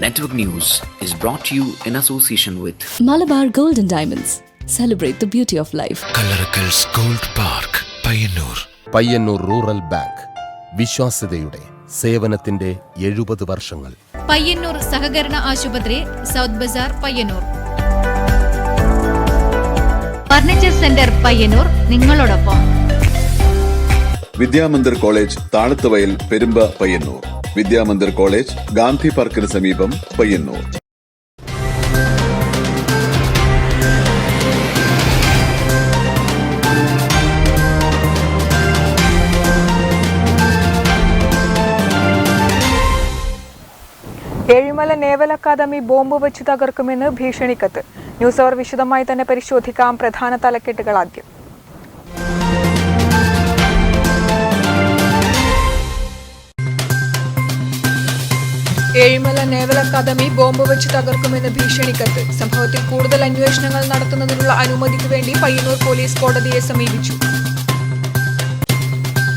Network News is brought to you in association with Malabar Gold and Diamonds. Celebrate the beauty of life. Kalarakal's Gold Park, Payyannur. Payyannur rural bank വിശ്വാസ്യതയുടെ സേവനത്തിന്റെ 70 വർഷങ്ങൾ. പയ്യന്നൂർ സഹകരണ ആശുപത്രി, south Bazar, Payyannur. Furniture centre Payyannur നിങ്ങളോടൊപ്പം. Vidyamandir college, Thazhathuvayal, Perumba, Payyannur. Vidyamandir college, Gandhi പാർക്കിന് സമീപം, Payyannur. Ezhimala naval academy bomb വെച്ച് തകർക്കുമെന്ന് ഭീഷണിക്കത്ത്. ന്യൂസ് അവർ വിശദമായി തന്നെ പരിശോധിക്കാം. പ്രധാന തലക്കെട്ടുകൾ ആദ്യം. ഏഴിമല നേവൽ അക്കാദമി ബോംബ് വെച്ച് തകർക്കുമെന്ന് ഭീഷണിക്കത്ത്. സംഭവത്തിൽ കൂടുതൽ അന്വേഷണങ്ങൾ നടത്തുന്നതിനുള്ള അനുമതിക്ക് വേണ്ടി പയ്യന്നൂർ പോലീസ് കോടതിയെ സമീപിച്ചു.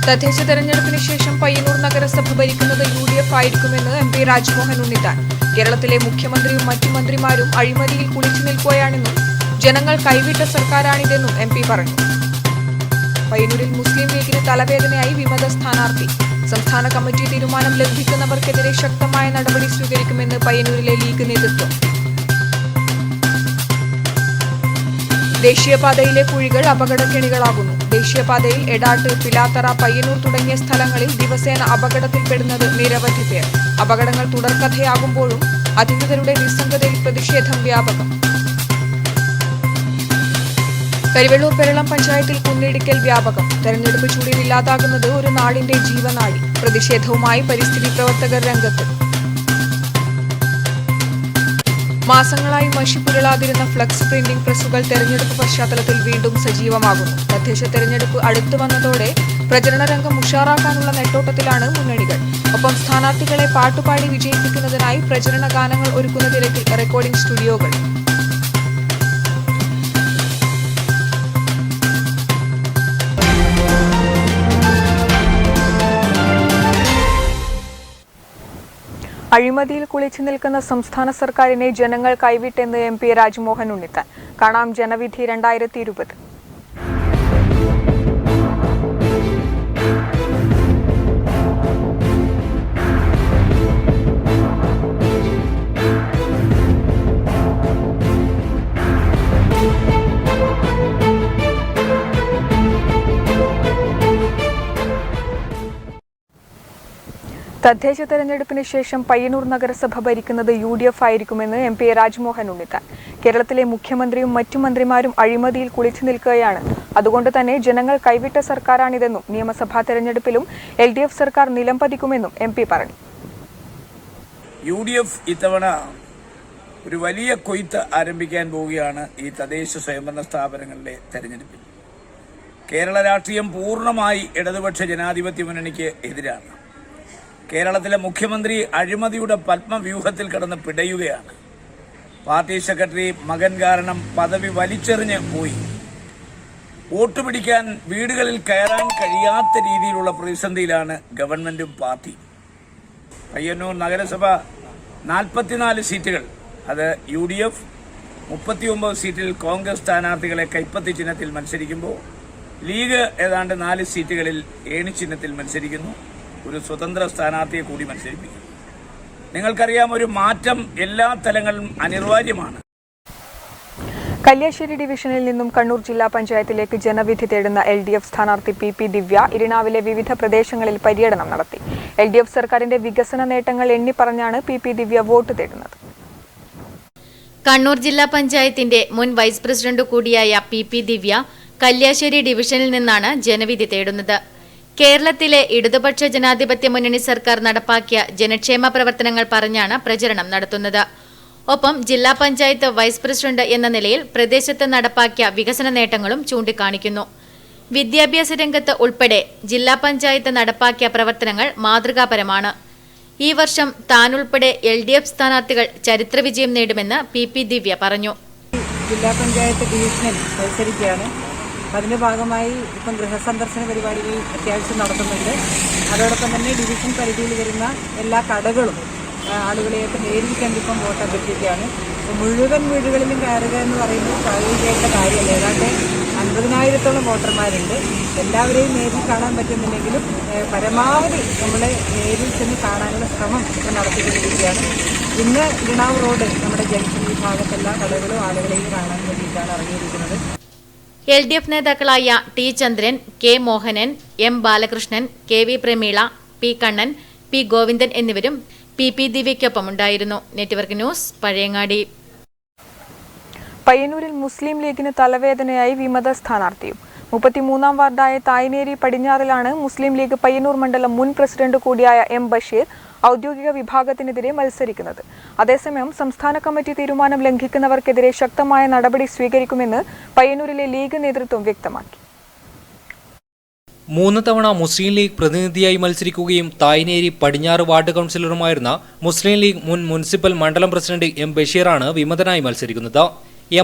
തദ്ദേശ തെരഞ്ഞെടുപ്പിന് ശേഷം പയ്യന്നൂർ നഗരസഭ ഭരിക്കുന്നത് UDF ആയിരിക്കുമെന്ന് MP രാജ്മോഹൻ ഉണ്ണിത്താൻ. കേരളത്തിലെ മുഖ്യമന്ത്രിയും മറ്റു മന്ത്രിമാരും അഴിമതിയിൽ കുളിച്ചു നിൽക്കുകയാണെന്നും ജനങ്ങൾ കൈവിട്ട സർക്കാരാണിതെന്നും MP പറഞ്ഞു. പയ്യന്നൂരിൽ മുസ്ലിം ലീഗിന് തലവേദനയായി വിമത സ്ഥാനാർത്ഥി. സംസ്ഥാന കമ്മിറ്റി തീരുമാനം ലംഘിക്കുന്നവർക്കെതിരെ ശക്തമായ നടപടി സ്വീകരിക്കുമെന്ന് പയ്യന്നൂരിലെ ലീഗ് നേതൃത്വം. ദേശീയപാതയിലെ കുഴികൾ അപകടക്കെണികളാകുന്നു. ദേശീയപാതയിൽ എടാട്ട്, പിലാത്തറ, പയ്യന്നൂർ തുടങ്ങിയ സ്ഥലങ്ങളിൽ ദിവസേന അപകടത്തിൽപ്പെടുന്നത് നിരവധി പേർ. അപകടങ്ങൾ തുടർക്കഥയാകുമ്പോഴും അധികൃതരുടെ നിസ്സംഗതയിൽ പ്രതിഷേധം വ്യാപകം. കരിവെള്ളൂർ പെരളം പഞ്ചായത്തിൽ കുന്നിടിക്കൽ വ്യാപകം. തെരഞ്ഞെടുപ്പ് ചൂടിൽ ഇല്ലാതാകുന്നത് ഒരു നാടിന്റെ ജീവനാടി. പ്രതിഷേധവുമായി പരിസ്ഥിതി പ്രവർത്തകർ രംഗത്ത്. മാസങ്ങളായി മഷിപ്പുരളാതിരുന്ന ഫ്ലക്സ് പ്രിന്റിംഗ് പ്രസ്സുകൾ തെരഞ്ഞെടുപ്പ് പശ്ചാത്തലത്തിൽ വീണ്ടും സജീവമാകുന്നു. തദ്ദേശ തെരഞ്ഞെടുപ്പ് അടുത്തു വന്നതോടെ പ്രചരണ രംഗം ഉഷാറാക്കാനുള്ള നെട്ടോട്ടത്തിലാണ് മുന്നണികൾ. ഒപ്പം സ്ഥാനാർത്ഥികളെ പാട്ടുപാടി വിജയിപ്പിക്കുന്നതിനായി പ്രചരണ ഗാനങ്ങൾ ഒരുക്കുന്ന തിരക്കിൽ റെക്കോർഡിംഗ് സ്റ്റുഡിയോകൾ. അഴിമതിയിൽ കുളിച്ചു നിൽക്കുന്ന സംസ്ഥാന സർക്കാരിനെ ജനങ്ങൾ കൈവിട്ടെന്ന് MP രാജ്മോഹൻ ഉണ്ണിത്താൻ. കാണാം ജനവിധി 2020. തദ്ദേശ തെരഞ്ഞെടുപ്പിന് ശേഷം പയ്യന്നൂർ നഗരസഭ ഭരിക്കുന്നത് UDF ആയിരിക്കുമെന്ന് MP രാജ്മോഹൻ ഉണ്ണിത്താൻ. കേരളത്തിലെ മുഖ്യമന്ത്രിയും മറ്റു മന്ത്രിമാരും അഴിമതിയിൽ കുളിച്ചു നിൽക്കുകയാണ്. അതുകൊണ്ട് തന്നെ ജനങ്ങൾ കൈവിട്ട സർക്കാരാണിതെന്നും നിയമസഭാ തെരഞ്ഞെടുപ്പിലും LDF സർക്കാർ നിലംപതിക്കുമെന്നും MP പറഞ്ഞു. UDF ഇത്തവണ ഒരു വലിയ കൊയ്ത്ത് ആരംഭിക്കാൻ പോവുകയാണ് ഈ തദ്ദേശ സ്വയംഭരണ സ്ഥാപനങ്ങളിലെ തെരഞ്ഞെടുപ്പിൽ. കേരള രാഷ്ട്രീയം പൂർണ്ണമായി ഇടതുപക്ഷ ജനാധിപത്യ മുന്നണിക്ക് എതിരാണ്. കേരളത്തിലെ മുഖ്യമന്ത്രി അഴിമതിയുടെ പത്മവ്യൂഹത്തിൽ കിടന്ന് പിടയുകയാണ്. പാർട്ടി സെക്രട്ടറി മകൻ കാരണം പദവി വലിച്ചെറിഞ്ഞ് പോയി. വോട്ട് പിടിക്കാൻ വീടുകളിൽ കയറാൻ കഴിയാത്ത രീതിയിലുള്ള പ്രതിസന്ധിയിലാണ് ഗവൺമെന്റും പാർട്ടി. പയ്യന്നൂർ നഗരസഭ 44 സീറ്റുകൾ, അത് UDF, 39 സീറ്റിൽ കോൺഗ്രസ് സ്ഥാനാർത്ഥികളെ കൈപ്പത്തി ചിഹ്നത്തിൽ മത്സരിക്കുമ്പോൾ ലീഗ് ഏതാണ്ട് 4 സീറ്റുകളിൽ ഏണി ചിഹ്നത്തിൽ മത്സരിക്കുന്നു. ഒരു സ്വതന്ത്ര സ്ഥാനാർത്ഥിയെ കൂടി മത്സരിപ്പിക്കും. നിങ്ങൾക്കറിയാം, ഒരു മാറ്റം എല്ലാ തലങ്ങളിലും അനിവാര്യമാണ്. കല്യാശ്ശേരി ഡിവിഷനിൽ നിന്നും കണ്ണൂർ ജില്ലാ പഞ്ചായത്തിലേക്ക് ജനവിധി തേടുന്ന LDF സ്ഥാനാർത്ഥി PP ദിവ്യ ഇരിണാവിലെ വിവിധ പ്രദേശങ്ങളിൽ പര്യടനം നടത്തി. LDF സർക്കാരിന്റെ വികസന നേട്ടങ്ങൾ എണ്ണിപ്പറഞ്ഞാണ് PP ദിവ്യ വോട്ട് തേടുന്നത്. കണ്ണൂർ ജില്ലാ പഞ്ചായത്തിന്റെ മുൻ വൈസ് പ്രസിഡന്റ് കൂടിയായ PP ദിവ്യ കല്യാശ്ശേരി ഡിവിഷനിൽ നിന്നാണ് ജനവിധി തേടുന്നത്. കേരളത്തിലെ ഇടതുപക്ഷ ജനാധിപത്യ മുന്നണി സർക്കാർ നടപ്പാക്കിയ ജനക്ഷേമ പ്രവർത്തനങ്ങൾ പറഞ്ഞാണ് പ്രചരണം നടത്തുന്നത്. ഒപ്പം ജില്ലാ പഞ്ചായത്ത് വൈസ് പ്രസിഡന്റ് എന്ന നിലയിൽ പ്രദേശത്ത് നടപ്പാക്കിയ വികസന നേട്ടങ്ങളും ചൂണ്ടിക്കാണിക്കുന്നു. വിദ്യാഭ്യാസ രംഗത്ത് ഉൾപ്പെടെ ജില്ലാ പഞ്ചായത്ത് നടപ്പാക്കിയ പ്രവർത്തനങ്ങൾ മാതൃകാപരമാണ്. ഈ വർഷം താനുൾപ്പെടെ LDF സ്ഥാനാർത്ഥികൾ ചരിത്രവിജയം നേടുമെന്ന് PP ദിവ്യ പറഞ്ഞു. ജില്ലാ പഞ്ചായത്ത് ഡിവിഷനിൽ മത്സരിക്കുകയാണ്. അതിന്റെ ഭാഗമായി ഇപ്പം ഗൃഹസന്ദർശന പരിപാടികൾ അത്യാവശ്യം നടത്തുന്നുണ്ട്. അതോടൊപ്പം തന്നെ ഡിവിഷൻ പരിധിയിൽ വരുന്ന എല്ലാ കടകളും ആളുകളെയൊക്കെ നേരിൽ കണ്ടിപ്പം വോട്ട് അഭ്യർത്ഥിക്കുകയാണ്. അപ്പോൾ മുഴുവൻ വീടുകളിലും കയറുക എന്ന് പറയുന്നത് പ്രായോഗികമായിട്ടുള്ള കാര്യമല്ല. ഏതാണ്ട് 50,000-ഓളം വോട്ടർമാരുണ്ട്. എല്ലാവരെയും നേരിൽ കാണാൻ പറ്റുന്നില്ലെങ്കിലും പരമാവധി നമ്മളെ നേരിൽ ചെന്ന് കാണാനുള്ള ശ്രമം ഇപ്പോൾ നടത്തിക്കൊണ്ടിരിക്കുകയാണ്. ഇന്ന് ഗുണാവ് റോഡ് നമ്മുടെ ജംഗ്ഷൻ ഈ ഭാഗത്തെല്ലാ കടകളും ആളുകളെയും കാണാൻ വേണ്ടിയിട്ടാണ് ഇറങ്ങിയിരിക്കുന്നത്. LDF നേതാക്കളായ T Chandran, K Mohanan, M Balakrishnan, K V Prameela, P Kannan, P Govindan എന്നിവരും PP ദിവ്യയ്ക്കൊപ്പം ഉണ്ടായിരുന്നു. Network news, Pazhayangadi. പയ്യന്നൂരിൽ മുസ്ലിം ലീഗിന് തലവേദനയായി വിമത സ്ഥാനാർത്ഥിയും 33-ാം വാർഡായ തായ്നേരി പടിഞ്ഞാറിലാണ് മുസ്ലിം ലീഗ് പയ്യന്നൂർ മണ്ഡലം മുൻ പ്രസിഡന്റ് കൂടിയായ M ബഷീർ ഔദ്യോഗിക വിഭാഗത്തിനെതിരെ മത്സരിക്കുന്നത്. അതേസമയം സംസ്ഥാന കമ്മിറ്റി തീരുമാനം ലംഘിക്കുന്നവർക്കെതിരെ ശക്തമായ നടപടി സ്വീകരിക്കുമെന്ന് പയ്യന്നൂരിലെ ലീഗ് നേതൃത്വം വ്യക്തമാക്കി. 3 തവണ മുസ്ലിം ലീഗ് പ്രതിനിധിയായി മത്സരിക്കുകയും തായ്നേരി പടിഞ്ഞാറ് വാർഡ് കൗൺസിലറുമായിരുന്ന മുസ്ലിം ലീഗ് മുൻ മുനിസിപ്പൽ മണ്ഡലം പ്രസിഡന്റ് M ബഷീറാണ് വിമതനായി മത്സരിക്കുന്നത്.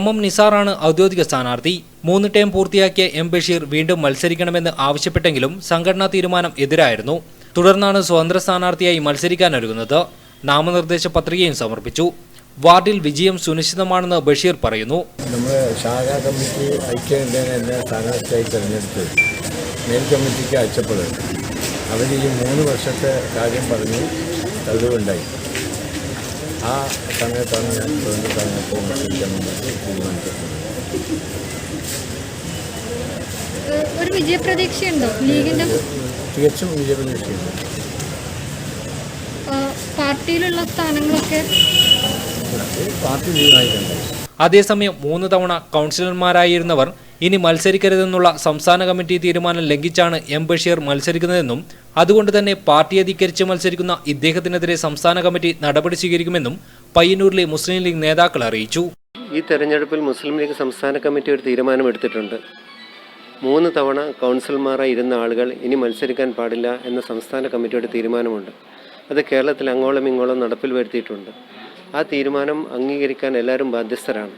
MM നിസാറാണ് ഔദ്യോഗിക സ്ഥാനാർത്ഥി. 3 ടേം പൂർത്തിയാക്കിയ M ബഷീർ വീണ്ടും മത്സരിക്കണമെന്ന് ആവശ്യപ്പെട്ടെങ്കിലും സംഘടനാ തീരുമാനം എതിരായിരുന്നു. തുടർന്നാണ് സ്വതന്ത്ര സ്ഥാനാർത്ഥിയായി മത്സരിക്കാനൊരുങ്ങുന്നത്. നാമനിർദ്ദേശ പത്രികയും സമർപ്പിച്ചു. വാർഡിൽ വിജയം സുനിശ്ചിതമാണെന്ന് ബഷീർ പറയുന്നു. നമ്മുടെ ശാഖാ കമ്മിറ്റി ഐക്യകണ്ഠേന എന്നെ സ്ഥാനാർത്ഥിയായി തിരഞ്ഞെടുത്ത് മെയിൻ കമ്മിറ്റിക്ക് അയച്ചപ്പോഴുണ്ട്. അവർ ഈ 3 വർഷത്തെ കാര്യം പറഞ്ഞ് തള്ളുകയുണ്ടായി. ആ സമയത്താണ് ഞാൻ സ്വതന്ത്ര സ്ഥാനാർത്ഥിയെ മത്സരിക്കാൻ വേണ്ടി തീരുമാനിച്ചത്. ഒരു വിജയപ്രതീക്ഷയുണ്ടോ ലീഗിന്റെ? തികച്ചും വിജയപ്രതീക്ഷയുണ്ട്. പാർട്ടിയിലുള്ള സ്ഥാനങ്ങളൊക്കെ പാർട്ടി തീരുമാനിക്കണ്ടായി. അതേസമയം 3 തവണ കൗൺസിലർമാരായിരുന്നവർ ഇനി മത്സരിക്കരുതെന്നുള്ള സംസ്ഥാന കമ്മിറ്റി തീരുമാനം ലംഘിച്ചാണ് M ബഷീർ മത്സരിക്കുന്നതെന്നും അതുകൊണ്ട് തന്നെ പാർട്ടി അധികരിച്ച് മത്സരിക്കുന്ന ഇദ്ദേഹത്തിനെതിരെ സംസ്ഥാന കമ്മിറ്റി നടപടി സ്വീകരിക്കുമെന്നും പയ്യന്നൂരിലെ മുസ്ലിം ലീഗ് നേതാക്കൾ അറിയിച്ചു. ഈ തെരഞ്ഞെടുപ്പിൽ മുസ്ലിം ലീഗ് സംസ്ഥാന കമ്മിറ്റി ഒരു തീരുമാനമെടുത്തിട്ടുണ്ട്. 3 തവണ കൗൺസിലർമാരായി ഇരുന്ന ആളുകൾ ഇനി മത്സരിക്കാൻ പാടില്ല എന്ന സംസ്ഥാന കമ്മിറ്റിയുടെ തീരുമാനമുണ്ട്. അത് കേരളത്തിൽ അങ്ങോളം ഇങ്ങോളം നടപ്പിൽ വരുത്തിയിട്ടുണ്ട്. ആ തീരുമാനം അംഗീകരിക്കാൻ എല്ലാവരും ബാധ്യസ്ഥരാണ്.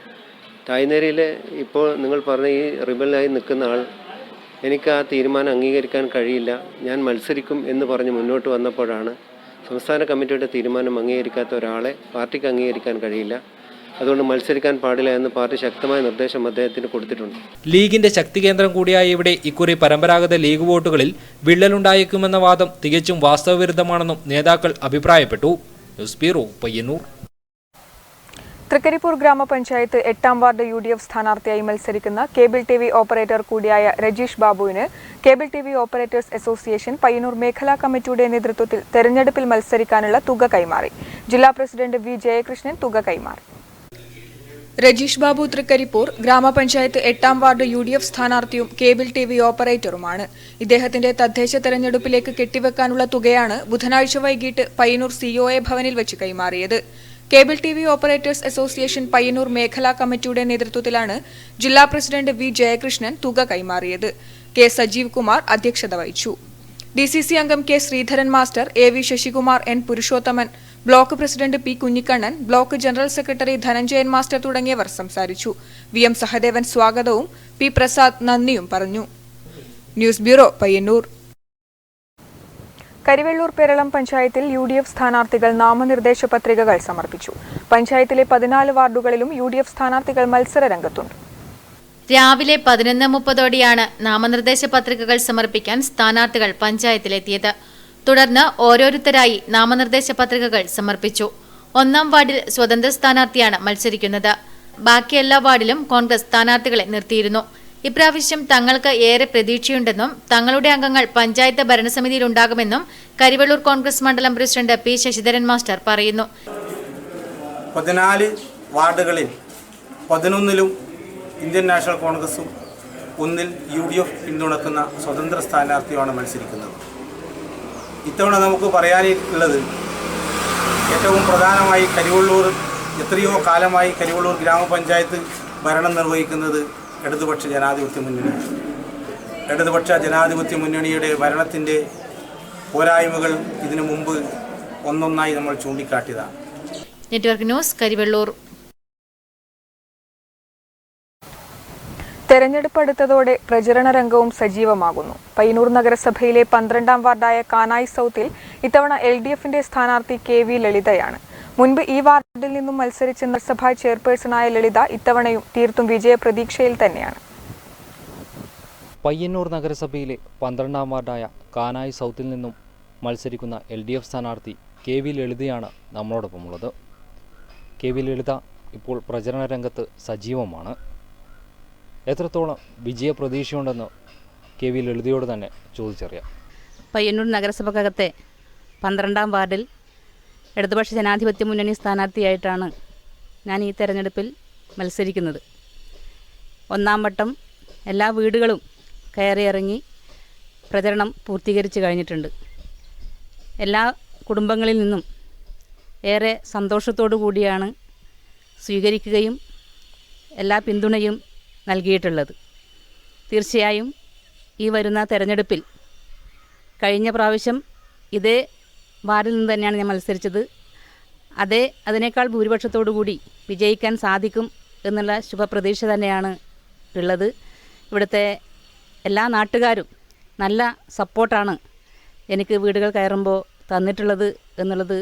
തായ്നേരിയിലെ ഇപ്പോൾ നിങ്ങൾ പറഞ്ഞ ഈ റിബലായി നിൽക്കുന്ന ആൾ എനിക്ക് ആ തീരുമാനം അംഗീകരിക്കാൻ കഴിയില്ല, ഞാൻ മത്സരിക്കും എന്ന് പറഞ്ഞ് മുന്നോട്ട് വന്നപ്പോഴാണ് സംസ്ഥാന കമ്മിറ്റിയുടെ തീരുമാനം അംഗീകരിക്കാത്ത ഒരാളെ പാർട്ടിക്ക് അംഗീകരിക്കാൻ കഴിയില്ല, അതുകൊണ്ട് മത്സരിക്കാൻ പാടില്ല എന്ന് പാർട്ടി ശക്തമായ നിർദ്ദേശം അദ്ദേഹത്തിന് കൊടുത്തിട്ടുണ്ട്. ലീഗിന്റെ ശക്തി കേന്ദ്രം കൂടിയായ ഇവിടെ ഇക്കുറി പരമ്പരാഗത ലീഗ് വോട്ടുകളിൽ വിള്ളലുണ്ടായേക്കുമെന്ന വാദം തികച്ചും വാസ്തവവിരുദ്ധമാണെന്നും നേതാക്കൾ അഭിപ്രായപ്പെട്ടു. News bureau, Payyanur. തൃക്കരിപ്പൂർ ഗ്രാമപഞ്ചായത്ത് 8-ാം വാർഡ് UDF സ്ഥാനാർത്ഥിയായി മത്സരിക്കുന്ന കേബിൾ TV ഓപ്പറേറ്റർ കൂടിയായ രജീഷ് ബാബുവിന് cable TV operators association Payyannur മേഖലാ കമ്മിറ്റിയുടെ നേതൃത്വത്തിൽ തെരഞ്ഞെടുപ്പിൽ മത്സരിക്കാനുള്ള തുക കൈമാറി. ജില്ലാ പ്രസിഡന്റ് V ജയകൃഷ്ണൻ തുക കൈമാറി. രജീഷ് ബാബു തൃക്കരിപ്പൂർ ഗ്രാമപഞ്ചായത്ത് 8-ാം വാർഡ് UDF സ്ഥാനാർത്ഥിയും കേബിൾ TV ഓപ്പറേറ്ററുമാണ്. ഇദ്ദേഹത്തിന്റെ തദ്ദേശ തെരഞ്ഞെടുപ്പിലേക്ക് കെട്ടിവെക്കാനുള്ള തുകയാണ് ബുധനാഴ്ച വൈകിട്ട് പയ്യന്നൂർ COA ഭവനിൽ വെച്ച് കൈമാറിയത്. Cable TV operators association Payyannur മേഖലാ കമ്മിറ്റിയുടെ നേതൃത്വത്തിലാണ് ജില്ലാ പ്രസിഡന്റ് V ജയകൃഷ്ണൻ തുക കൈമാറിയത്. K സജീവ് കുമാർ അധ്യക്ഷത വഹിച്ചു. DCC അംഗം K Sreedharan master, AV Sasikumar, N Purushothaman, block president P Kunhikannan, block general secretary Dhananjayan master തുടങ്ങിയവർ സംസാരിച്ചു. VM സഹദേവൻ സ്വാഗതവും P പ്രസാദ് നന്ദിയും പറഞ്ഞു. News bureau, Payyannur. കരിവെള്ളൂർ പേരളം പഞ്ചായത്തിൽ UDF സ്ഥാനാർത്ഥികൾ നാമനിർദ്ദേശ പത്രികകൾ സമർപ്പിച്ചു. പഞ്ചായത്തിലെ 14 വാർഡുകളിലും UDF സ്ഥാനാർത്ഥികൾ മത്സര രംഗത്തുണ്ട്. രാവിലെ 11:30ഓടെയാണ് നാമനിർദ്ദേശ പത്രികകൾ സമർപ്പിക്കാൻ സ്ഥാനാർത്ഥികൾ പഞ്ചായത്തിലെത്തിയത്. തുടർന്ന് ഓരോരുത്തരായി നാമനിർദ്ദേശ പത്രികകൾ സമർപ്പിച്ചു. 1-ാം വാർഡിൽ സ്വതന്ത്ര സ്ഥാനാർത്ഥിയാണ് മത്സരിക്കുന്നത്. ബാക്കി എല്ലാ വാർഡിലും കോൺഗ്രസ് സ്ഥാനാർത്ഥികളെ നിർത്തിയിരുന്നു. ഇപ്രാവശ്യം തങ്ങൾക്ക് ഏറെ പ്രതീക്ഷയുണ്ടെന്നും തങ്ങളുടെ അംഗങ്ങൾ പഞ്ചായത്ത് ഭരണസമിതിയിലുണ്ടാകുമെന്നും കരിവെള്ളൂർ കോൺഗ്രസ് മണ്ഡലം പ്രസിഡന്റ് P ശശിധരൻ മാസ്റ്റർ പറയുന്നു. 14 വാർഡുകളിൽ 11ലും ഇന്ത്യൻ നാഷണൽ കോൺഗ്രസും 1-ൽ UDF പിന്തുണക്കുന്ന സ്വതന്ത്ര സ്ഥാനാർത്ഥിയുമാണ് മത്സരിക്കുന്നത്. ഇത്തവണ നമുക്ക് പറയാനുള്ളത് ഏറ്റവും പ്രധാനമായി കരിവെള്ളൂർ എത്രയോ കാലമായി കരിവെള്ളൂർ ഗ്രാമപഞ്ചായത്ത് ഭരണം നിർവഹിക്കുന്നത് ഇടതുപക്ഷ ജനാധിപത്യ മുന്നണിയാണ്. ഇടതുപക്ഷ ജനാധിപത്യ മുന്നണിയുടെ ഭരണത്തിൻ്റെ പോരായ്മകൾ ഇതിനു മുമ്പ് ഒന്നൊന്നായി നമ്മൾ ചൂണ്ടിക്കാട്ടിയതാണ്. Network news, Karivellur. തെരഞ്ഞെടുപ്പ് അടുത്തതോടെ പ്രചരണ രംഗവും സജീവമാകുന്നു. പയ്യന്നൂർ നഗരസഭയിലെ 12ാം വാർഡായ കാനായി സൗത്തിൽ ഇത്തവണ LDFന്റെ സ്ഥാനാർത്ഥി KV ലളിതയാണ്. മുൻപ് ഈ വാർഡിൽ നിന്നും മത്സരിച്ച നഗരസഭാ ചെയർപേഴ്സണായ ലളിത ഇത്തവണയും തീർത്തും വിജയപ്രതീക്ഷയിൽ തന്നെയാണ്. പയ്യന്നൂർ നഗരസഭയിലെ 12ാം വാർഡായ കാനായി സൗത്തിൽ നിന്നും മത്സരിക്കുന്ന LDF സ്ഥാനാർത്ഥി KV ലളിതയാണ് നമ്മളോടൊപ്പമുള്ളത്. KV ലളിത ഇപ്പോൾ പ്രചരണ രംഗത്ത് സജീവമാണ്. എത്രത്തോളം വിജയപ്രതീക്ഷയുണ്ടെന്ന് KV ലളിതയോട് തന്നെ ചോദിച്ചറിയാം. പയ്യന്നൂർ നഗരസഭക്കകത്തെ 12ാം വാർഡിൽ ഇടതുപക്ഷ ജനാധിപത്യ മുന്നണി സ്ഥാനാർത്ഥിയായിട്ടാണ് ഞാൻ ഈ തെരഞ്ഞെടുപ്പിൽ മത്സരിക്കുന്നത്. 1ാം വട്ടം എല്ലാ വീടുകളും കയറിയിറങ്ങി പ്രചരണം പൂർത്തീകരിച്ച് കഴിഞ്ഞിട്ടുണ്ട്. എല്ലാ കുടുംബങ്ങളിൽ നിന്നും ഏറെ സന്തോഷത്തോടു കൂടിയാണ് സ്വീകരിക്കുകയും എല്ലാ പിന്തുണയും നൽകിയിട്ടുള്ളത്. തീർച്ചയായും ഈ വരുന്ന തെരഞ്ഞെടുപ്പിൽ കഴിഞ്ഞ പ്രാവശ്യം ഇതേ വാർഡിൽ നിന്ന് തന്നെയാണ് ഞാൻ മത്സരിച്ചത്. അതിനേക്കാൾ ഭൂരിപക്ഷത്തോടു കൂടി വിജയിക്കാൻ സാധിക്കും എന്നുള്ള ശുഭപ്രതീക്ഷ തന്നെയാണ് ഉള്ളത്. ഇവിടുത്തെ എല്ലാ നാട്ടുകാരും നല്ല സപ്പോർട്ടാണ് എനിക്ക് വീടുകൾ കയറുമ്പോൾ തന്നിട്ടുള്ളത് എന്നുള്ളത്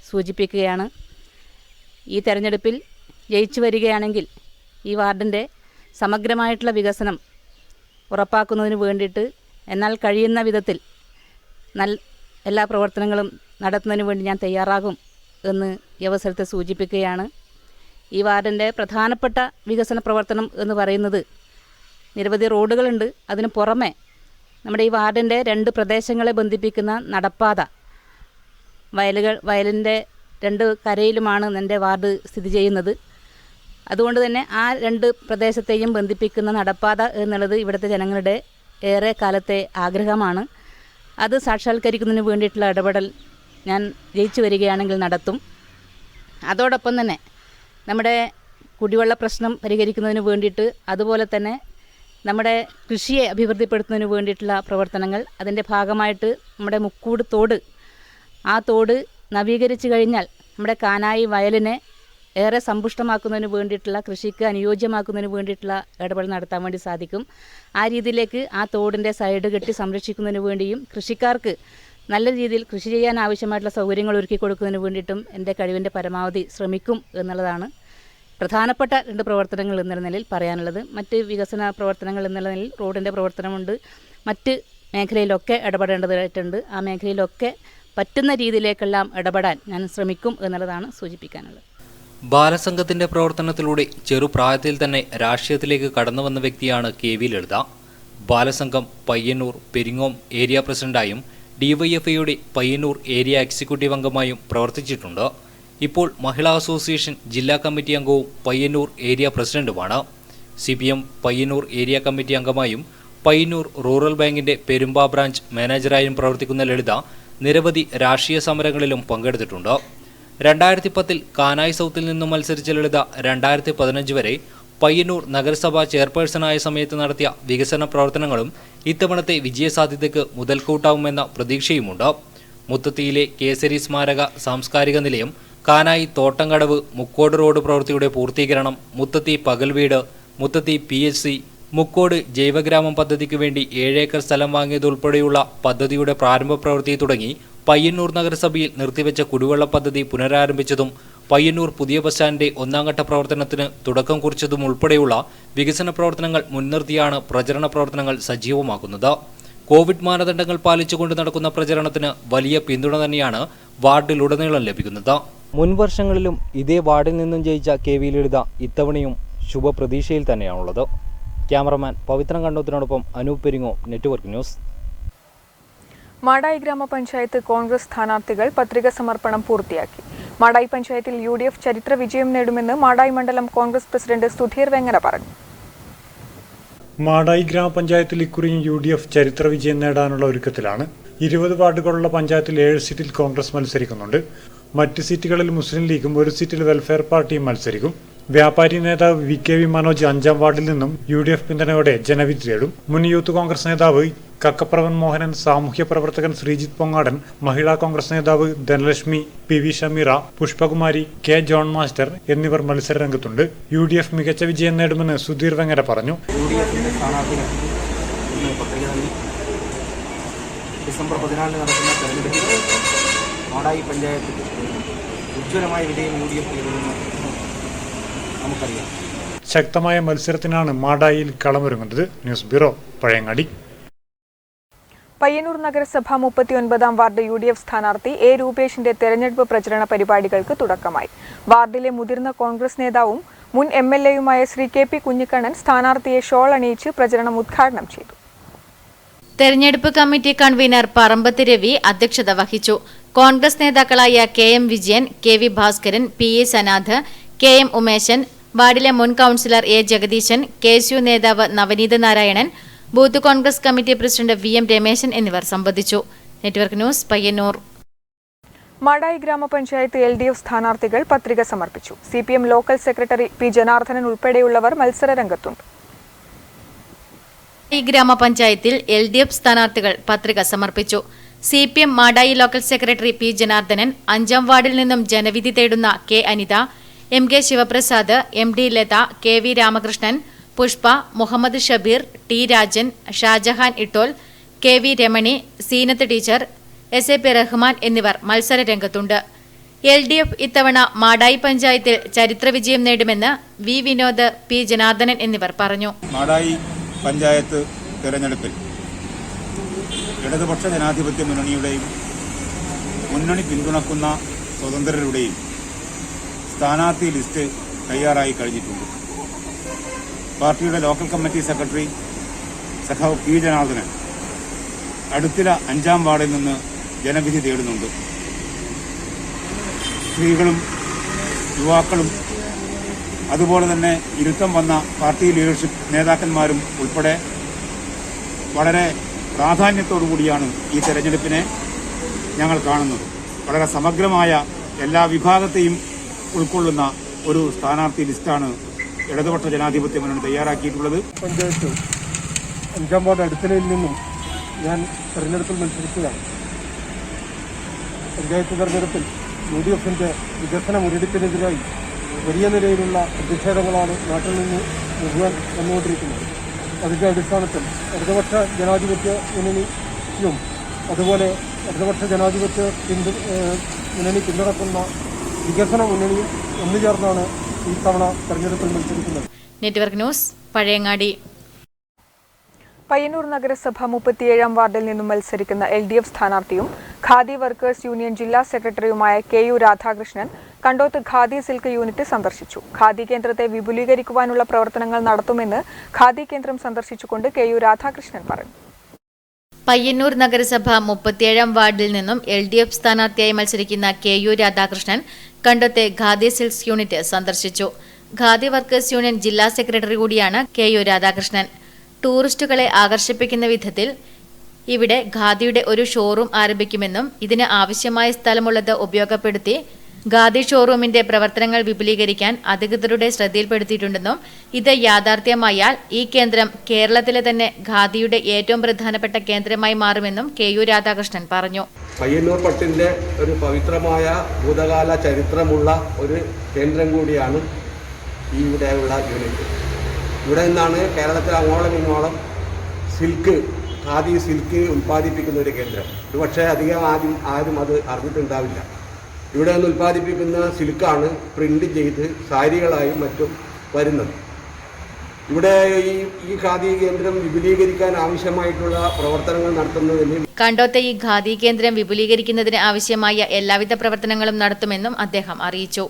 സൂചിപ്പിക്കുകയാണ്. ഈ തെരഞ്ഞെടുപ്പിൽ ജയിച്ചു വരികയാണെങ്കിൽ ഈ വാർഡിൻ്റെ സമഗ്രമായിട്ടുള്ള വികസനം ഉറപ്പാക്കുന്നതിന് വേണ്ടിയിട്ട് എന്നാൽ കഴിയുന്ന വിധത്തിൽ എല്ലാ പ്രവർത്തനങ്ങളും നടത്തുന്നതിന് വേണ്ടി ഞാൻ തയ്യാറാകും എന്ന് ഈ അവസരത്തെ സൂചിപ്പിക്കുകയാണ്. ഈ വാർഡിൻ്റെ പ്രധാനപ്പെട്ട വികസന പ്രവർത്തനം എന്ന് പറയുന്നത് നിരവധി റോഡുകളുണ്ട്. അതിന് പുറമെ നമ്മുടെ ഈ വാർഡിൻ്റെ 2 പ്രദേശങ്ങളെ ബന്ധിപ്പിക്കുന്ന നടപ്പാത, വയലിൻ്റെ 2 കരയിലുമാണ് എൻ്റെ വാർഡ് സ്ഥിതി ചെയ്യുന്നത്. അതുകൊണ്ട് തന്നെ ആ 2 പ്രദേശത്തെയും ബന്ധിപ്പിക്കുന്ന നടപ്പാത എന്നുള്ളത് ഇവിടുത്തെ ജനങ്ങളുടെ ഏറെ കാലത്തെ ആഗ്രഹമാണ്. അത് സാക്ഷാത്കരിക്കുന്നതിന് വേണ്ടിയിട്ടുള്ള ഇടപെടൽ ഞാൻ ജയിച്ചു വരികയാണെങ്കിൽ നടത്തും. അതോടൊപ്പം തന്നെ നമ്മുടെ കുടിവെള്ള പ്രശ്നം പരിഹരിക്കുന്നതിന് വേണ്ടിയിട്ട്, അതുപോലെ തന്നെ നമ്മുടെ കൃഷിയെ അഭിവൃദ്ധിപ്പെടുത്തുന്നതിന് വേണ്ടിയിട്ടുള്ള പ്രവർത്തനങ്ങൾ, അതിൻ്റെ ഭാഗമായിട്ട് നമ്മുടെ മുക്കൂട് തോട്, ആ തോട് നവീകരിച്ചു കഴിഞ്ഞാൽ നമ്മുടെ കാനായി വയലിനെ ഏറെ സമ്പുഷ്ടമാക്കുന്നതിന് വേണ്ടിയിട്ടുള്ള, കൃഷിക്ക് അനുയോജ്യമാക്കുന്നതിന് വേണ്ടിയിട്ടുള്ള ഇടപെടൽ നടത്താൻ വേണ്ടി സാധിക്കും. ആ രീതിയിലേക്ക് ആ തോടിൻ്റെ സൈഡ് കെട്ടി സംരക്ഷിക്കുന്നതിന് വേണ്ടിയും കൃഷിക്കാർക്ക് നല്ല രീതിയിൽ കൃഷി ചെയ്യാൻ ആവശ്യമായിട്ടുള്ള സൗകര്യങ്ങൾ ഒരുക്കി കൊടുക്കുന്നതിന് വേണ്ടിയിട്ടും എൻ്റെ കഴിവിൻ്റെ പരമാവധി ശ്രമിക്കും എന്നുള്ളതാണ് പ്രധാനപ്പെട്ട 2 പ്രവർത്തനങ്ങൾ എന്നുള്ള നിലയിൽ പറയാനുള്ളത്. മറ്റ് വികസന പ്രവർത്തനങ്ങൾ എന്നുള്ള നിലയിൽ റോഡിൻ്റെ പ്രവർത്തനമുണ്ട്. മറ്റ് മേഖലയിലൊക്കെ ഇടപെടേണ്ടതായിട്ടുണ്ട്. ആ മേഖലയിലൊക്കെ പറ്റുന്ന രീതിയിലേക്കെല്ലാം ഇടപെടാൻ ഞാൻ ശ്രമിക്കും എന്നുള്ളതാണ് സൂചിപ്പിക്കാനുള്ളത്. ബാലസംഘത്തിന്റെ പ്രവർത്തനത്തിലൂടെ ചെറുപ്രായത്തിൽ തന്നെ രാഷ്ട്രീയത്തിലേക്ക് കടന്നു വന്ന വ്യക്തിയാണ് KV ലളിത. ബാലസംഘം പയ്യന്നൂർ പെരിങ്ങോം ഏരിയ പ്രസിഡന്റായും DYFIയുടെ പയ്യന്നൂർ ഏരിയ എക്സിക്യൂട്ടീവ് അംഗമായും പ്രവർത്തിച്ചിട്ടുണ്ട്. ഇപ്പോൾ മഹിളാ അസോസിയേഷൻ ജില്ലാ കമ്മിറ്റി അംഗവും പയ്യന്നൂർ ഏരിയ പ്രസിഡന്റുമാണ്. CPM പയ്യന്നൂർ ഏരിയ കമ്മിറ്റി അംഗമായും പയ്യന്നൂർ റൂറൽ ബാങ്കിന്റെ പെരുമ്പ ബ്രാഞ്ച് മാനേജറായും പ്രവർത്തിക്കുന്ന ലളിത നിരവധി രാഷ്ട്രീയ സമരങ്ങളിലും പങ്കെടുത്തിട്ടുണ്ട്. 2010 കാനായി സൗത്തിൽ നിന്നും മത്സരിച്ച ലളിത 2015 വരെ പയ്യന്നൂർ നഗരസഭാ ചെയർപേഴ്സണായ സമയത്ത് നടത്തിയ വികസന പ്രവർത്തനങ്ങളും ഇത്തവണത്തെ വിജയസാധ്യതയ്ക്ക് മുതൽക്കൂട്ടാവുമെന്ന പ്രതീക്ഷയുമുണ്ട്. മുത്തത്തിയിലെ കേസരി സ്മാരക സാംസ്കാരിക നിലയം, കാനായി തോട്ടംകടവ് മുക്കോട് റോഡ് പ്രവൃത്തിയുടെ പൂർത്തീകരണം, മുത്തത്തി പകൽ വീട്, മുത്തത്തി PHC, മുക്കോട് ജൈവഗ്രാമം പദ്ധതിക്ക് വേണ്ടി 7 ഏക്കർ സ്ഥലം വാങ്ങിയതുൾപ്പെടെയുള്ള പദ്ധതിയുടെ പ്രാരംഭ പ്രവൃത്തി തുടങ്ങി പയ്യന്നൂർ നഗരസഭയിൽ നിർത്തിവെച്ച കുടിവെള്ള പദ്ധതി പുനരാരംഭിച്ചതും പയ്യന്നൂർ പുതിയ ബസ് സ്റ്റാൻഡിന്റെ 1ാം ഘട്ട പ്രവർത്തനത്തിന് തുടക്കം കുറിച്ചതും ഉൾപ്പെടെയുള്ള വികസന പ്രവർത്തനങ്ങൾ മുൻനിർത്തിയാണ് പ്രചരണ പ്രവർത്തനങ്ങൾ സജീവമാക്കുന്നത്. കോവിഡ് മാനദണ്ഡങ്ങൾ പാലിച്ചുകൊണ്ട് നടക്കുന്ന പ്രചരണത്തിന് വലിയ പിന്തുണ തന്നെയാണ് വാർഡിലുടനീളം ലഭിക്കുന്നത്. മുൻ വർഷങ്ങളിലും ഇതേ വാർഡിൽ നിന്നും ജയിച്ച KV ലളിത ഇത്തവണയും ശുഭപ്രതീക്ഷയിൽ തന്നെയാണുള്ളത്. Cameraman Pavithran കണ്ണൂത്തിനോടൊപ്പം Anoop പെരിങ്ങോ, network news. Madayi ഗ്രാമപഞ്ചായത്ത് കോൺഗ്രസ് സ്ഥാനാർത്ഥികൾ പത്രിക സമർപ്പണം പൂർത്തിയാക്കി. മാടായി പഞ്ചായത്തിൽ UDF ചരിത്ര വിജയം നേടുമെന്ന് മാടായി മണ്ഡലം കോൺഗ്രസ് പ്രസിഡന്റ് സുധീർ വെങ്ങര പറഞ്ഞു. മാടായി ഗ്രാമപഞ്ചായത്തിൽ ഇക്കുറിയും UDF ചരിത്ര വിജയം നേടാനുള്ള ഒരുക്കത്തിലാണ്. 20 വാർഡുകളുള്ള പഞ്ചായത്തിൽ 7 സീറ്റിൽ കോൺഗ്രസ് മത്സരിക്കുന്നുണ്ട്. മറ്റ് സീറ്റുകളിൽ മുസ്ലിം ലീഗും 1 സീറ്റിൽ വെൽഫെയർ പാർട്ടിയും മത്സരിക്കും. വ്യാപാരി നേതാവ് VKV മനോജ് 5ാം വാർഡിൽ നിന്നും UDF പിന്തുണയോടെ ജനവിധി തേടും. മുൻ യൂത്ത് കോൺഗ്രസ് നേതാവ് കക്കപ്രവൻ മോഹനൻ, സാമൂഹ്യ പ്രവർത്തകൻ ശ്രീജിത്ത് പൊങ്ങാടൻ, മഹിളാ കോൺഗ്രസ് നേതാവ് Dhanalakshmi, PV Shameera, Pushpakumari, K John master എന്നിവർ മത്സരരംഗത്തുണ്ട്. UDF മികച്ച വിജയം നേടുമെന്ന് സുധീർ വെങ്ങര പറഞ്ഞു. ഡിസംബർ 14 നടക്കുന്ന തെരഞ്ഞെടുപ്പിൽ മാടായി പഞ്ചായത്തിൽ ഉജ്ജ്വലമായ വിജയം UDF നേടുമെന്ന് നമുക്കറിയാം. ശക്തമായ മത്സരത്തിനാണ് മാടായിയിൽ കളമൊരുങ്ങുന്നത്. News bureau, Pazhayangadi. പയ്യന്നൂർ നഗരസഭ 39-ാം വാർഡ് UDF സ്ഥാനാർത്ഥി A രൂപേഷിന്റെ തെരഞ്ഞെടുപ്പ് പ്രചരണ പരിപാടികൾക്ക് തുടക്കമായി. വാർഡിലെ മുതിർന്ന കോൺഗ്രസ് നേതാവും മുൻ MLAയുമായ ശ്രീ KP കുഞ്ഞിക്കണ്ണൻ സ്ഥാനാർത്ഥിയെ ഷോൾ അണിയിച്ച് പ്രചരണം ഉദ്ഘാടനം ചെയ്തു. തെരഞ്ഞെടുപ്പ് കമ്മിറ്റി കൺവീനർ പറമ്പത്ത് രവി അധ്യക്ഷത വഹിച്ചു. കോൺഗ്രസ് നേതാക്കളായ KM Vijayan, KV Bhaskaran, PA Sanath, KM Umeshan, വാർഡിലെ മുൻ കൌൺസിലർ A ജഗദീശൻ, KSU നേതാവ് Navaneeth Narayanan, booth Congress committee president VM Rameshan എന്നിവർ സംബന്ധിച്ചു. Network news, Payyanur. മാടായി ഗ്രാമപഞ്ചായത്ത് LDF സ്ഥാനാർത്ഥികൾ പത്രിക സമർപ്പിച്ചു. CPM local secretary P Janardhanan ഉൾപ്പെടെയുള്ളവർ മത്സരരംഗത്തുണ്ട്. ഈ ഗ്രാമപഞ്ചായത്തിൽ LDF സ്ഥാനാർത്ഥികൾ പത്രിക സമർപ്പിച്ചു. CPM Madayi local secretary P Janardhanan, 5ാം വാർഡിൽ നിന്നും ജനവിധി തേടുന്ന K Anitha, MK Sivaprasad, MD Latha, KV Ramakrishnan, Pushpa, Muhammad Shabeer, T Rajan, Shahjahan Ittol, KV Ramani, Seenath teacher, SAP Rahman എന്നിവർ മത്സരരംഗത്തുണ്ട്. LDF ഇത്തവണ മാടായി പഞ്ചായത്തിൽ ചരിത്രവിജയം നേടുമെന്ന് V വിനോദ്, P ജനാർദ്ദനൻ എന്നിവർ പറഞ്ഞു. മാടായി പഞ്ചായത്ത് തെരഞ്ഞെടുപ്പിൽ ഇടതുപക്ഷ ജനാധിപത്യ മുന്നണിയുടെയും മുന്നണി പിന്തുണക്കുന്ന സ്വതന്ത്രരുടെയും സ്ഥാനാർത്ഥി ലിസ്റ്റ് തയ്യാറായി കഴിഞ്ഞിട്ടുണ്ട്. പാർട്ടിയുടെ ലോക്കൽ കമ്മിറ്റി സെക്രട്ടറി സഖാവ് P ജനാർദ്ദനൻ അടുത്തില 5ാം വാർഡിൽ നിന്ന് ജനവിധി തേടുന്നുണ്ട്. സ്ത്രീകളും യുവാക്കളും അതുപോലെ തന്നെ ഇരുത്തം വന്ന പാർട്ടി ലീഡർഷിപ്പ് നേതാക്കന്മാരും ഉൾപ്പെടെ വളരെ പ്രാധാന്യത്തോടുകൂടിയാണ് ഈ തെരഞ്ഞെടുപ്പിനെ ഞങ്ങൾ കാണുന്നത്. വളരെ സമഗ്രമായ എല്ലാ വിഭാഗത്തെയും ഉൾക്കൊള്ളുന്ന ഒരു സ്ഥാനാർത്ഥി ലിസ്റ്റാണ് ഇടതുപക്ഷ ജനാധിപത്യ മുന്നണി തയ്യാറാക്കിയിട്ടുള്ളത്. പഞ്ചായത്ത് 5ാം വാർഡ് അടുത്തലയിൽ നിന്നും ഞാൻ തെരഞ്ഞെടുപ്പിൽ മത്സരിക്കുകയാണ്. പഞ്ചായത്ത് തെരഞ്ഞെടുപ്പിൽ UDFന്റെ വികസന മുരടിപ്പിനെതിരായി വലിയ നിലയിലുള്ള പ്രതിഷേധങ്ങളാണ് നാട്ടിൽ നിന്ന് മുഴുവൻ വന്നുകൊണ്ടിരിക്കുന്നത്. അതിൻ്റെ അടിസ്ഥാനത്തിൽ ഇടതുപക്ഷ ജനാധിപത്യ മുന്നണിയും അതുപോലെ ഇടതുപക്ഷ ജനാധിപത്യ മുന്നണി പിന്തുണക്കുന്ന വികസന മുന്നണിയും ഒന്നുചേർന്നാണ് ഈ തവണ തെരഞ്ഞെടുപ്പിൽ മത്സരിക്കുന്നത്. Network news, Pazhayangadi. പയ്യന്നൂർ നഗരസഭ 37-ാം വാർഡിൽ നിന്നും മത്സരിക്കുന്ന LDF സ്ഥാനാർത്ഥിയും ഖാദി വർക്കേഴ്സ് യൂണിയൻ ജില്ലാ സെക്രട്ടറിയുമായ KU Radhakrishnan Kandoth khadi silk unit സന്ദർശിച്ചു. ഖാദി കേന്ദ്രത്തെ വിപുലീകരിക്കുവാനുള്ള പ്രവർത്തനങ്ങൾ നടത്തുമെന്ന് ഖാദി കേന്ദ്രം സന്ദർശിച്ചുകൊണ്ട് KU രാധാകൃഷ്ണൻ പറഞ്ഞു. പയ്യന്നൂർ നഗരസഭ 37-ാം വാർഡിൽ നിന്നും LDF സ്ഥാനാർത്ഥിയായി മത്സരിക്കുന്ന KU രാധാകൃഷ്ണൻ കണ്ടത്തെ ഖാദി സിൽക്സ് യൂണിറ്റ് സന്ദർശിച്ചു. ഖാദി വർക്കേഴ്സ് യൂണിയൻ ജില്ലാ സെക്രട്ടറി കൂടിയാണ് KU രാധാകൃഷ്ണൻ. ടൂറിസ്റ്റുകളെ ആകർഷിപ്പിക്കുന്ന വിധത്തിൽ ഇവിടെ ഖാദിയുടെ ഒരു ഷോറൂം ആരംഭിക്കുമെന്നും ഇതിന് ആവശ്യമായ സ്ഥലമുള്ളത് ഉപയോഗപ്പെടുത്തി ഖാദി ഷോറൂമിന്റെ പ്രവർത്തനങ്ങൾ വിപുലീകരിക്കാൻ അധികൃതരുടെ ശ്രദ്ധയിൽപ്പെടുത്തിയിട്ടുണ്ടെന്നും ഇത് യാഥാർത്ഥ്യമായാൽ ഈ കേന്ദ്രം കേരളത്തിലെ തന്നെ ഖാദിയുടെ ഏറ്റവും പ്രധാനപ്പെട്ട കേന്ദ്രമായി മാറുമെന്നും KU രാധാകൃഷ്ണൻ പറഞ്ഞു. പയ്യന്നൂർ പട്ടിന്റെ ഒരു പവിത്രമായ ഭൂതകാല ചരിത്രമുള്ള ഒരു കേന്ദ്രം കൂടിയാണ് ഈ ഇവിടെയുള്ള യൂണിറ്റ്. ഇവിടെ നിന്നാണ് കേരളത്തിൽ അങ്ങോളം ഇങ്ങോളം ഖാദി സിൽക്ക് ഉൽപ്പാദിപ്പിക്കുന്ന ഒരു കേന്ദ്രം. ഒരു പക്ഷേ അധികം ആരും അത് അറിഞ്ഞിട്ടുണ്ടാവില്ല. ഇവിടെ നിന്ന് ഉൽപ്പാദിപ്പിക്കുന്ന സിൽക്കാണ് പ്രിന്റ് ചെയ്ത് സാരികളായും മറ്റും വരുന്നത്. ഇവിടെ ഈ ഖാദി കേന്ദ്രം വിപുലീകരിക്കാൻ ആവശ്യമായിട്ടുള്ള പ്രവർത്തനങ്ങൾ നടത്തുന്നതിന് കണ്ടോത്തെ ഈ ഖാദി കേന്ദ്രം വിപുലീകരിക്കുന്നതിന് ആവശ്യമായ എല്ലാവിധ പ്രവർത്തനങ്ങളും നടത്തുമെന്നും അദ്ദേഹം അറിയിച്ചു.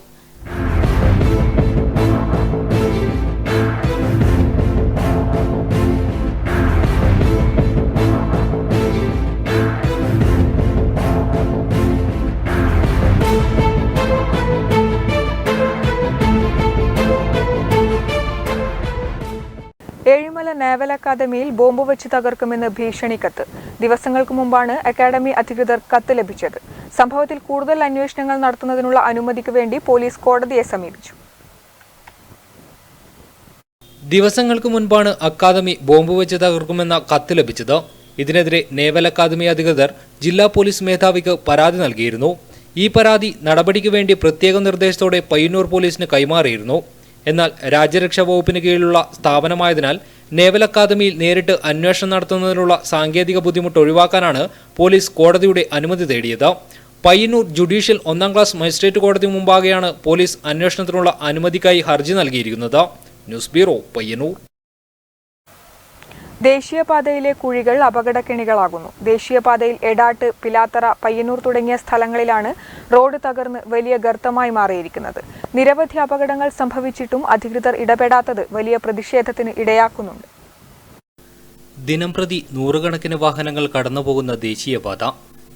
ഏഴിമല നേവൽ അക്കാദമിയിൽ ബോംബ് വെച്ച് തകർക്കുമെന്ന് ഭീഷണി കത്ത്. ദിവസങ്ങൾക്ക് മുമ്പാണ് അക്കാദമി അധികൃതർ കത്ത് ലഭിച്ചത്. സംഭവത്തിൽ കൂടുതൽ അന്വേഷണങ്ങൾ നടത്തുന്നതിനുള്ള അനുമതിക്ക് വേണ്ടി പോലീസ് കോടതിയെ സമീപിച്ചു. ദിവസങ്ങൾക്ക് മുൻപാണ് അക്കാദമി ബോംബ് വെച്ച് തകർക്കുമെന്ന കത്ത് ലഭിച്ചത്. ഇതിനെതിരെ നേവൽ അക്കാദമി അധികൃതർ ജില്ലാ പോലീസ് മേധാവിക്ക് പരാതി നൽകിയിരുന്നു. ഈ പരാതി നടപടിക്ക് വേണ്ടി പ്രത്യേക നിർദ്ദേശത്തോടെ പയ്യന്നൂർ പോലീസിന് കൈമാറിയിരുന്നു. എന്നാൽ രാജ്യരക്ഷാ വകുപ്പിന് കീഴിലുള്ള സ്ഥാപനമായതിനാൽ നേവൽ അക്കാദമിയിൽ നേരിട്ട് അന്വേഷണം നടത്തുന്നതിനുള്ള സാങ്കേതിക ബുദ്ധിമുട്ട് ഒഴിവാക്കാനാണ് പോലീസ് കോടതിയുടെ അനുമതി തേടിയത്. പയ്യന്നൂർ ജുഡീഷ്യൽ 1ാം ക്ലാസ് മജിസ്ട്രേറ്റ് കോടതി മുമ്പാകെയാണ് പോലീസ് അന്വേഷണത്തിനുള്ള അനുമതിക്കായി ഹർജി നൽകിയിരിക്കുന്നത്. News bureau, Payyanur. ദേശീയപാതയിലെ കുഴികൾ അപകടക്കെണികളാകുന്നു. ദേശീയപാതയിൽ എടാട്ട്, പിലാത്തറ, പയ്യന്നൂർ തുടങ്ങിയ സ്ഥലങ്ങളിലാണ് റോഡ് തകർന്ന് വലിയ ഗർത്തമായി മാറിയിരിക്കുന്നത്. നിരവധി അപകടങ്ങൾ സംഭവിച്ചിട്ടും അധികൃതർ ഇടപെടാത്തത് വലിയ പ്രതിഷേധത്തിന് ഇടയാക്കുന്നുണ്ട്. ദിനംപ്രതി നൂറുകണക്കിന് വാഹനങ്ങൾ കടന്നുപോകുന്ന ദേശീയപാത,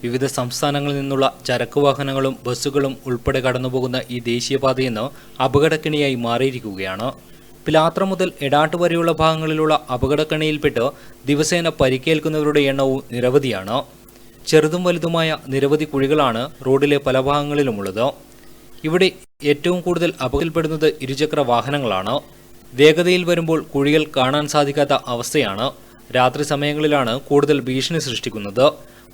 വിവിധ സംസ്ഥാനങ്ങളിൽ നിന്നുള്ള ചരക്ക് വാഹനങ്ങളും ബസ്സുകളും ഉൾപ്പെടെ കടന്നുപോകുന്ന ഈ ദേശീയപാതയിന്ന് അപകടക്കെണിയായി മാറിയിരിക്കുകയാണ്. പിലാത്ര മുതൽ എടാട്ട് വരെയുള്ള ഭാഗങ്ങളിലുള്ള അപകടക്കെണിയിൽപ്പെട്ട് ദിവസേന പരിക്കേൽക്കുന്നവരുടെ എണ്ണവും നിരവധിയാണ്. ചെറുതും വലുതുമായ നിരവധി കുഴികളാണ് റോഡിലെ പല ഭാഗങ്ങളിലുമുള്ളത്. ഇവിടെ ഏറ്റവും കൂടുതൽ അപകടത്തിൽപ്പെടുന്നത് ഇരുചക്ര വാഹനങ്ങളാണ്. വേഗതയിൽ വരുമ്പോൾ കുഴികൾ കാണാൻ സാധിക്കാത്ത അവസ്ഥയാണ്. രാത്രി സമയങ്ങളിലാണ് കൂടുതൽ ഭീഷണി സൃഷ്ടിക്കുന്നത്.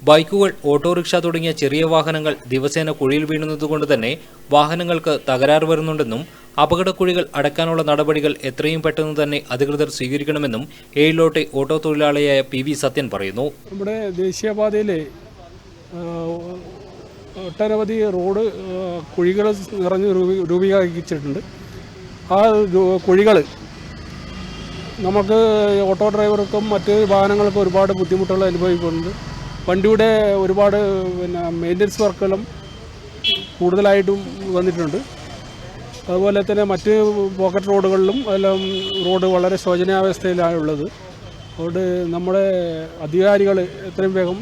ബൈക്കുകൾ, ഓട്ടോറിക്ഷ തുടങ്ങിയ ചെറിയ വാഹനങ്ങൾ ദിവസേന കുഴിയിൽ വീണുന്നതുകൊണ്ട് തന്നെ വാഹനങ്ങൾക്ക് തകരാർ വരുന്നുണ്ടെന്നും അപകടക്കുഴികൾ അടയ്ക്കാനുള്ള നടപടികൾ എത്രയും പെട്ടെന്ന് തന്നെ അധികൃതർ സ്വീകരിക്കണമെന്നും ഏഴിലോട്ടെ ഓട്ടോ തൊഴിലാളിയായ PV സത്യൻ പറയുന്നു. നമ്മുടെ ദേശീയപാതയിലെ ഒട്ടനവധി റോഡ് കുഴികൾ നിറഞ്ഞ് രൂപീകരിച്ചിട്ടുണ്ട്. ആ കുഴികൾ നമുക്ക് ഓട്ടോ ഡ്രൈവർക്കും മറ്റ് വാഹനങ്ങൾക്കും ഒരുപാട് ബുദ്ധിമുട്ടുകൾ അനുഭവിക്കുന്നുണ്ട്. വണ്ടിയുടെ ഒരുപാട് മെയിൻ്റനൻസ് വർക്കുകളും കൂടുതലായിട്ടും വന്നിട്ടുണ്ട്. അതുപോലെ തന്നെ മറ്റ് പോക്കറ്റ് റോഡുകളിലും എല്ലാം റോഡ് വളരെ ശോചനീയാവസ്ഥയിലാണുള്ളത്. അതുകൊണ്ട് നമ്മുടെ അധികാരികൾ എത്രയും വേഗം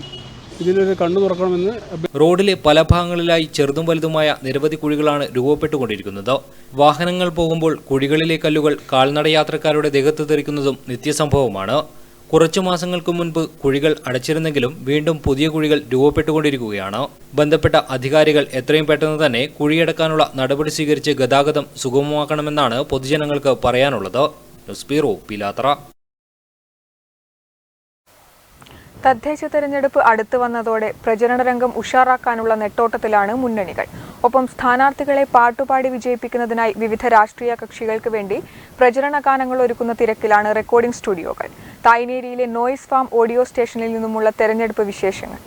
ഇതിനൊരു കണ്ണു തുറക്കണമെന്ന്. റോഡിലെ പല ഭാഗങ്ങളിലായി ചെറുതും വലുതുമായ നിരവധി കുഴികളാണ് രൂപപ്പെട്ടുകൊണ്ടിരിക്കുന്നത്. വാഹനങ്ങൾ പോകുമ്പോൾ കുഴികളിലെ കല്ലുകൾ കാൽനടയാത്രക്കാരുടെ ദേഹത്ത് തെറിക്കുന്നതും നിത്യസംഭവമാണ്. കുറച്ചു മാസങ്ങൾക്ക് മുൻപ് കുഴികൾ അടച്ചിരുന്നെങ്കിലും വീണ്ടും പുതിയ കുഴികൾ രൂപപ്പെട്ടുകൊണ്ടിരിക്കുകയാണ്. ബന്ധപ്പെട്ട അധികാരികൾ എത്രയും പെട്ടെന്ന് തന്നെ കുഴിയടക്കാനുള്ള നടപടി സ്വീകരിച്ച് ഗതാഗതം സുഗമമാക്കണമെന്നാണ് പൊതുജനങ്ങൾക്ക് പറയാനുള്ളത്. News bureau, Pilathara. തദ്ദേശ തെരഞ്ഞെടുപ്പ് അടുത്തു വന്നതോടെ പ്രചരണ രംഗം ഉഷാറാക്കാനുള്ള നെട്ടോട്ടത്തിലാണ് മുന്നണികൾ. ഒപ്പം സ്ഥാനാർത്ഥികളെ പാട്ടുപാടി വിജയിപ്പിക്കുന്നതിനായി വിവിധ രാഷ്ട്രീയ കക്ഷികൾക്ക് വേണ്ടി പ്രചരണ ഗാനങ്ങൾ ഒരുക്കുന്ന തിരക്കിലാണ് റെക്കോർഡിംഗ് സ്റ്റുഡിയോകൾ. തായ്നേരിയിലെ നോയ്സ് ഫാം ഓഡിയോ സ്റ്റേഷനിൽ നിന്നുമുള്ള തെരഞ്ഞെടുപ്പ് വിശേഷങ്ങൾ.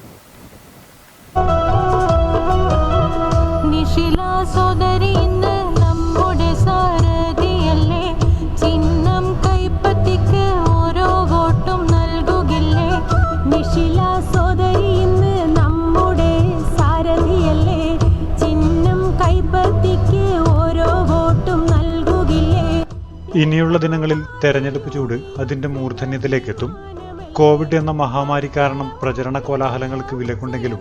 ഇനിയുള്ള ദിനങ്ങളിൽ തെരഞ്ഞെടുപ്പ് ചൂട് അതിന്റെ മൂർധന്യത്തിലേക്കെത്തും. കോവിഡ് എന്ന മഹാമാരി കാരണം പ്രചരണ കോലാഹലങ്ങൾക്ക് വിലക്കുണ്ടെങ്കിലും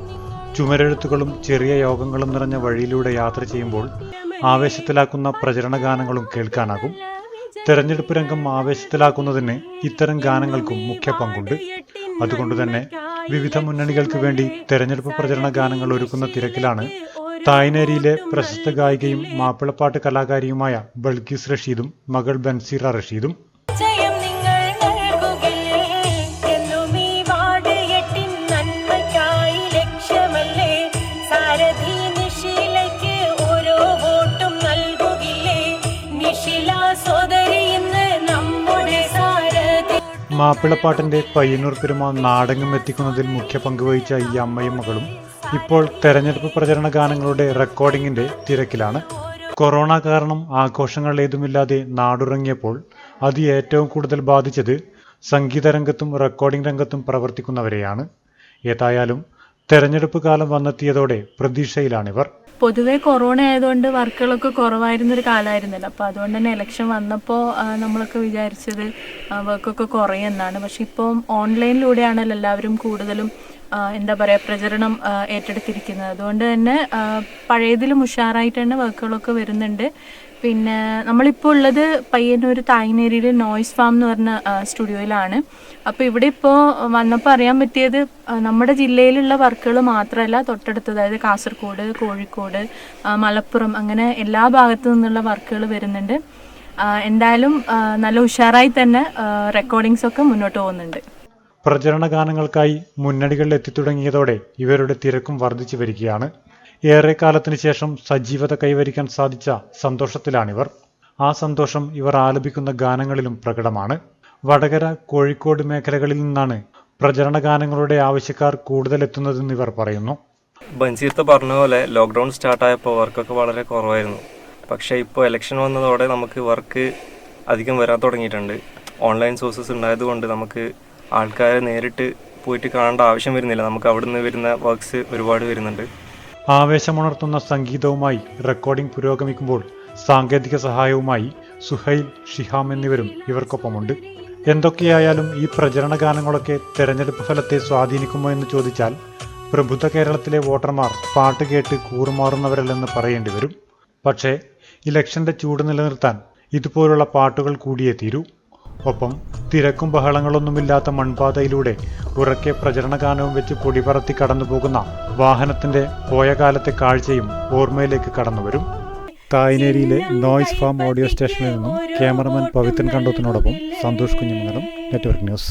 ചുമരെഴുത്തുകളും ചെറിയ യോഗങ്ങളും നിറഞ്ഞ വഴിയിലൂടെ യാത്ര ചെയ്യുമ്പോൾ ആവേശത്തിലാക്കുന്ന പ്രചരണ ഗാനങ്ങളും കേൾക്കാനാകും. തെരഞ്ഞെടുപ്പ് രംഗം ആവേശത്തിലാക്കുന്നതിന് ഇത്തരം ഗാനങ്ങൾക്കും മുഖ്യ പങ്കുണ്ട്. അതുകൊണ്ടുതന്നെ വിവിധ മുന്നണികൾക്ക് വേണ്ടി തെരഞ്ഞെടുപ്പ് പ്രചരണ ഗാനങ്ങൾ ഒരുക്കുന്ന തിരക്കിലാണ് തായ്നേരിയിലെ പ്രശസ്ത ഗായികയും മാപ്പിളപ്പാട്ട് കലാകാരിയുമായ ബൾക്കീസ് റഷീദും മകൾ ബൻസീറ റഷീദും. മാപ്പിളപ്പാട്ടിന്റെ പയ്യന്നൂർ പെരുമ നാടകം എത്തിക്കുന്നതിൽ മുഖ്യ പങ്കുവഹിച്ച ഈ അമ്മയും മകളും ഇപ്പോൾ തെരഞ്ഞെടുപ്പ് പ്രചരണ ഗാനങ്ങളുടെ റെക്കോർഡിംഗിന്റെ തിരക്കിലാണ്. കൊറോണ കാരണം ആഘോഷങ്ങൾ ഏതുമില്ലാതെ നാടുറങ്ങിയപ്പോൾ അത് ഏറ്റവും കൂടുതൽ ബാധിച്ചത് സംഗീത രംഗത്തും റെക്കോർഡിംഗ് രംഗത്തും പ്രവർത്തിക്കുന്നവരെയാണ്. ഏതായാലും തെരഞ്ഞെടുപ്പ് കാലം വന്നെത്തിയതോടെ പ്രതീക്ഷയിലാണിവർ. പൊതുവെ കൊറോണ ആയതുകൊണ്ട് വർക്കുകളൊക്കെ കുറവായിരുന്നൊരു കാലമായിരുന്നല്ലോ. അപ്പോൾ അതുകൊണ്ട് തന്നെ ഇലക്ഷൻ വന്നപ്പോൾ നമ്മളൊക്കെ വിചാരിച്ചത് വർക്കൊക്കെ കുറയുമെന്നാണ്. പക്ഷെ ഇപ്പം ഓൺലൈനിലൂടെയാണല്ലോ എല്ലാവരും കൂടുതലും പ്രചരണം ഏറ്റെടുത്തിരിക്കുന്നത്. അതുകൊണ്ട് തന്നെ പഴയതിലും ഉഷാറായിട്ട് തന്നെ വർക്കുകളൊക്കെ വരുന്നുണ്ട്. പിന്നെ നമ്മളിപ്പോൾ ഉള്ളത് പയ്യന്നൂർ തായ്നേരിയിൽ നോയ്സ് ഫാം എന്ന് പറഞ്ഞ സ്റ്റുഡിയോയിലാണ്. അപ്പോൾ ഇവിടെ ഇപ്പോൾ വന്നപ്പോൾ അറിയാൻ പറ്റിയത് നമ്മുടെ ജില്ലയിലുള്ള വർക്കുകൾ മാത്രമല്ല, തൊട്ടടുത്ത് അതായത് കാസർഗോഡ്, കോഴിക്കോട്, മലപ്പുറം അങ്ങനെ എല്ലാ ഭാഗത്തു നിന്നുള്ള വർക്കുകൾ വരുന്നുണ്ട്. എന്തായാലും നല്ല ഉഷാറായി തന്നെ റെക്കോർഡിങ്സ് ഒക്കെ മുന്നോട്ട് പോകുന്നുണ്ട്. പ്രചരണ ഗാനങ്ങൾക്കായി മുന്നണികളിൽ എത്തിത്തുടങ്ങിയതോടെ ഇവരുടെ തിരക്കും വർദ്ധിച്ചു വരികയാണ്. ഏറെക്കാലത്തിന് ശേഷം സജീവത കൈവരിക്കാൻ സാധിച്ച സന്തോഷത്തിലാണിവർ. ആ സന്തോഷം ഇവർ ആലപിക്കുന്ന ഗാനങ്ങളിലും പ്രകടമാണ്. വടകര, കോഴിക്കോട് മേഖലകളിൽ നിന്നാണ് പ്രചരണ ഗാനങ്ങളുടെ ആവശ്യക്കാർ കൂടുതൽ എത്തുന്നതെന്ന് ഇവർ പറയുന്നു. ബൻസീർത്ത് പറഞ്ഞ പോലെ ലോക്ക്ഡൗൺ സ്റ്റാർട്ടായപ്പോൾ വർക്കൊക്കെ വളരെ കുറവായിരുന്നു. പക്ഷേ ഇപ്പോൾ ഇലക്ഷൻ വന്നതോടെ നമുക്ക് വർക്ക് അധികം വരാൻ തുടങ്ങിയിട്ടുണ്ട്. ഓൺലൈൻ സോഴ്സസ് ഉണ്ടായതുകൊണ്ട് നമുക്ക് ആൾക്കാരെ നേരിട്ട് പോയിട്ട് കാണേണ്ട ആവശ്യം വരുന്നില്ല. നമുക്ക് അവിടുന്ന് വരുന്ന വർക്ക്സ് ഒരുപാട് വരുന്നുണ്ട്. ആവേശമുണർത്തുന്ന സംഗീതവുമായി റെക്കോർഡിംഗ് പുരോഗമിക്കുമ്പോൾ സാങ്കേതിക സഹായവുമായി സുഹൈൽ, ഷിഹാം എന്നിവരും ഇവർക്കൊപ്പമുണ്ട്. എന്തൊക്കെയായാലും ഈ പ്രചരണ ഗാനങ്ങളൊക്കെ തെരഞ്ഞെടുപ്പ് ഫലത്തെ സ്വാധീനിക്കുമോ എന്ന് ചോദിച്ചാൽ പ്രബുദ്ധ കേരളത്തിലെ വോട്ടർമാർ പാട്ട് കേട്ട് കൂറുമാറുന്നവരല്ലെന്ന് പറയേണ്ടി വരും. പക്ഷേ ഇലക്ഷന്റെ ചൂട് നിലനിർത്താൻ ഇതുപോലുള്ള പാട്ടുകൾ കൂടിയേ തീരൂ. ഒപ്പം തിരക്കും ബഹളങ്ങളൊന്നുമില്ലാത്ത മൺപാതയിലൂടെ ഉറക്കെ പ്രചരണ ഗാനവും വെച്ച് പൊടിപറത്തി കടന്നുപോകുന്ന വാഹനത്തിന്റെ പോയ കാലത്തെ കാഴ്ചയും ഓർമ്മയിലേക്ക് കടന്നുവരും. തായ്നേരിയിലെ നോയ്സ് ഫാം ഓഡിയോ സ്റ്റേഷനിൽ നിന്നും ക്യാമറമാൻ പവിത്രൻ കണ്ടോത്തിനോടൊപ്പം സന്തോഷ് കുഞ്ഞുമംഗലം, നെറ്റ്വർക്ക് ന്യൂസ്.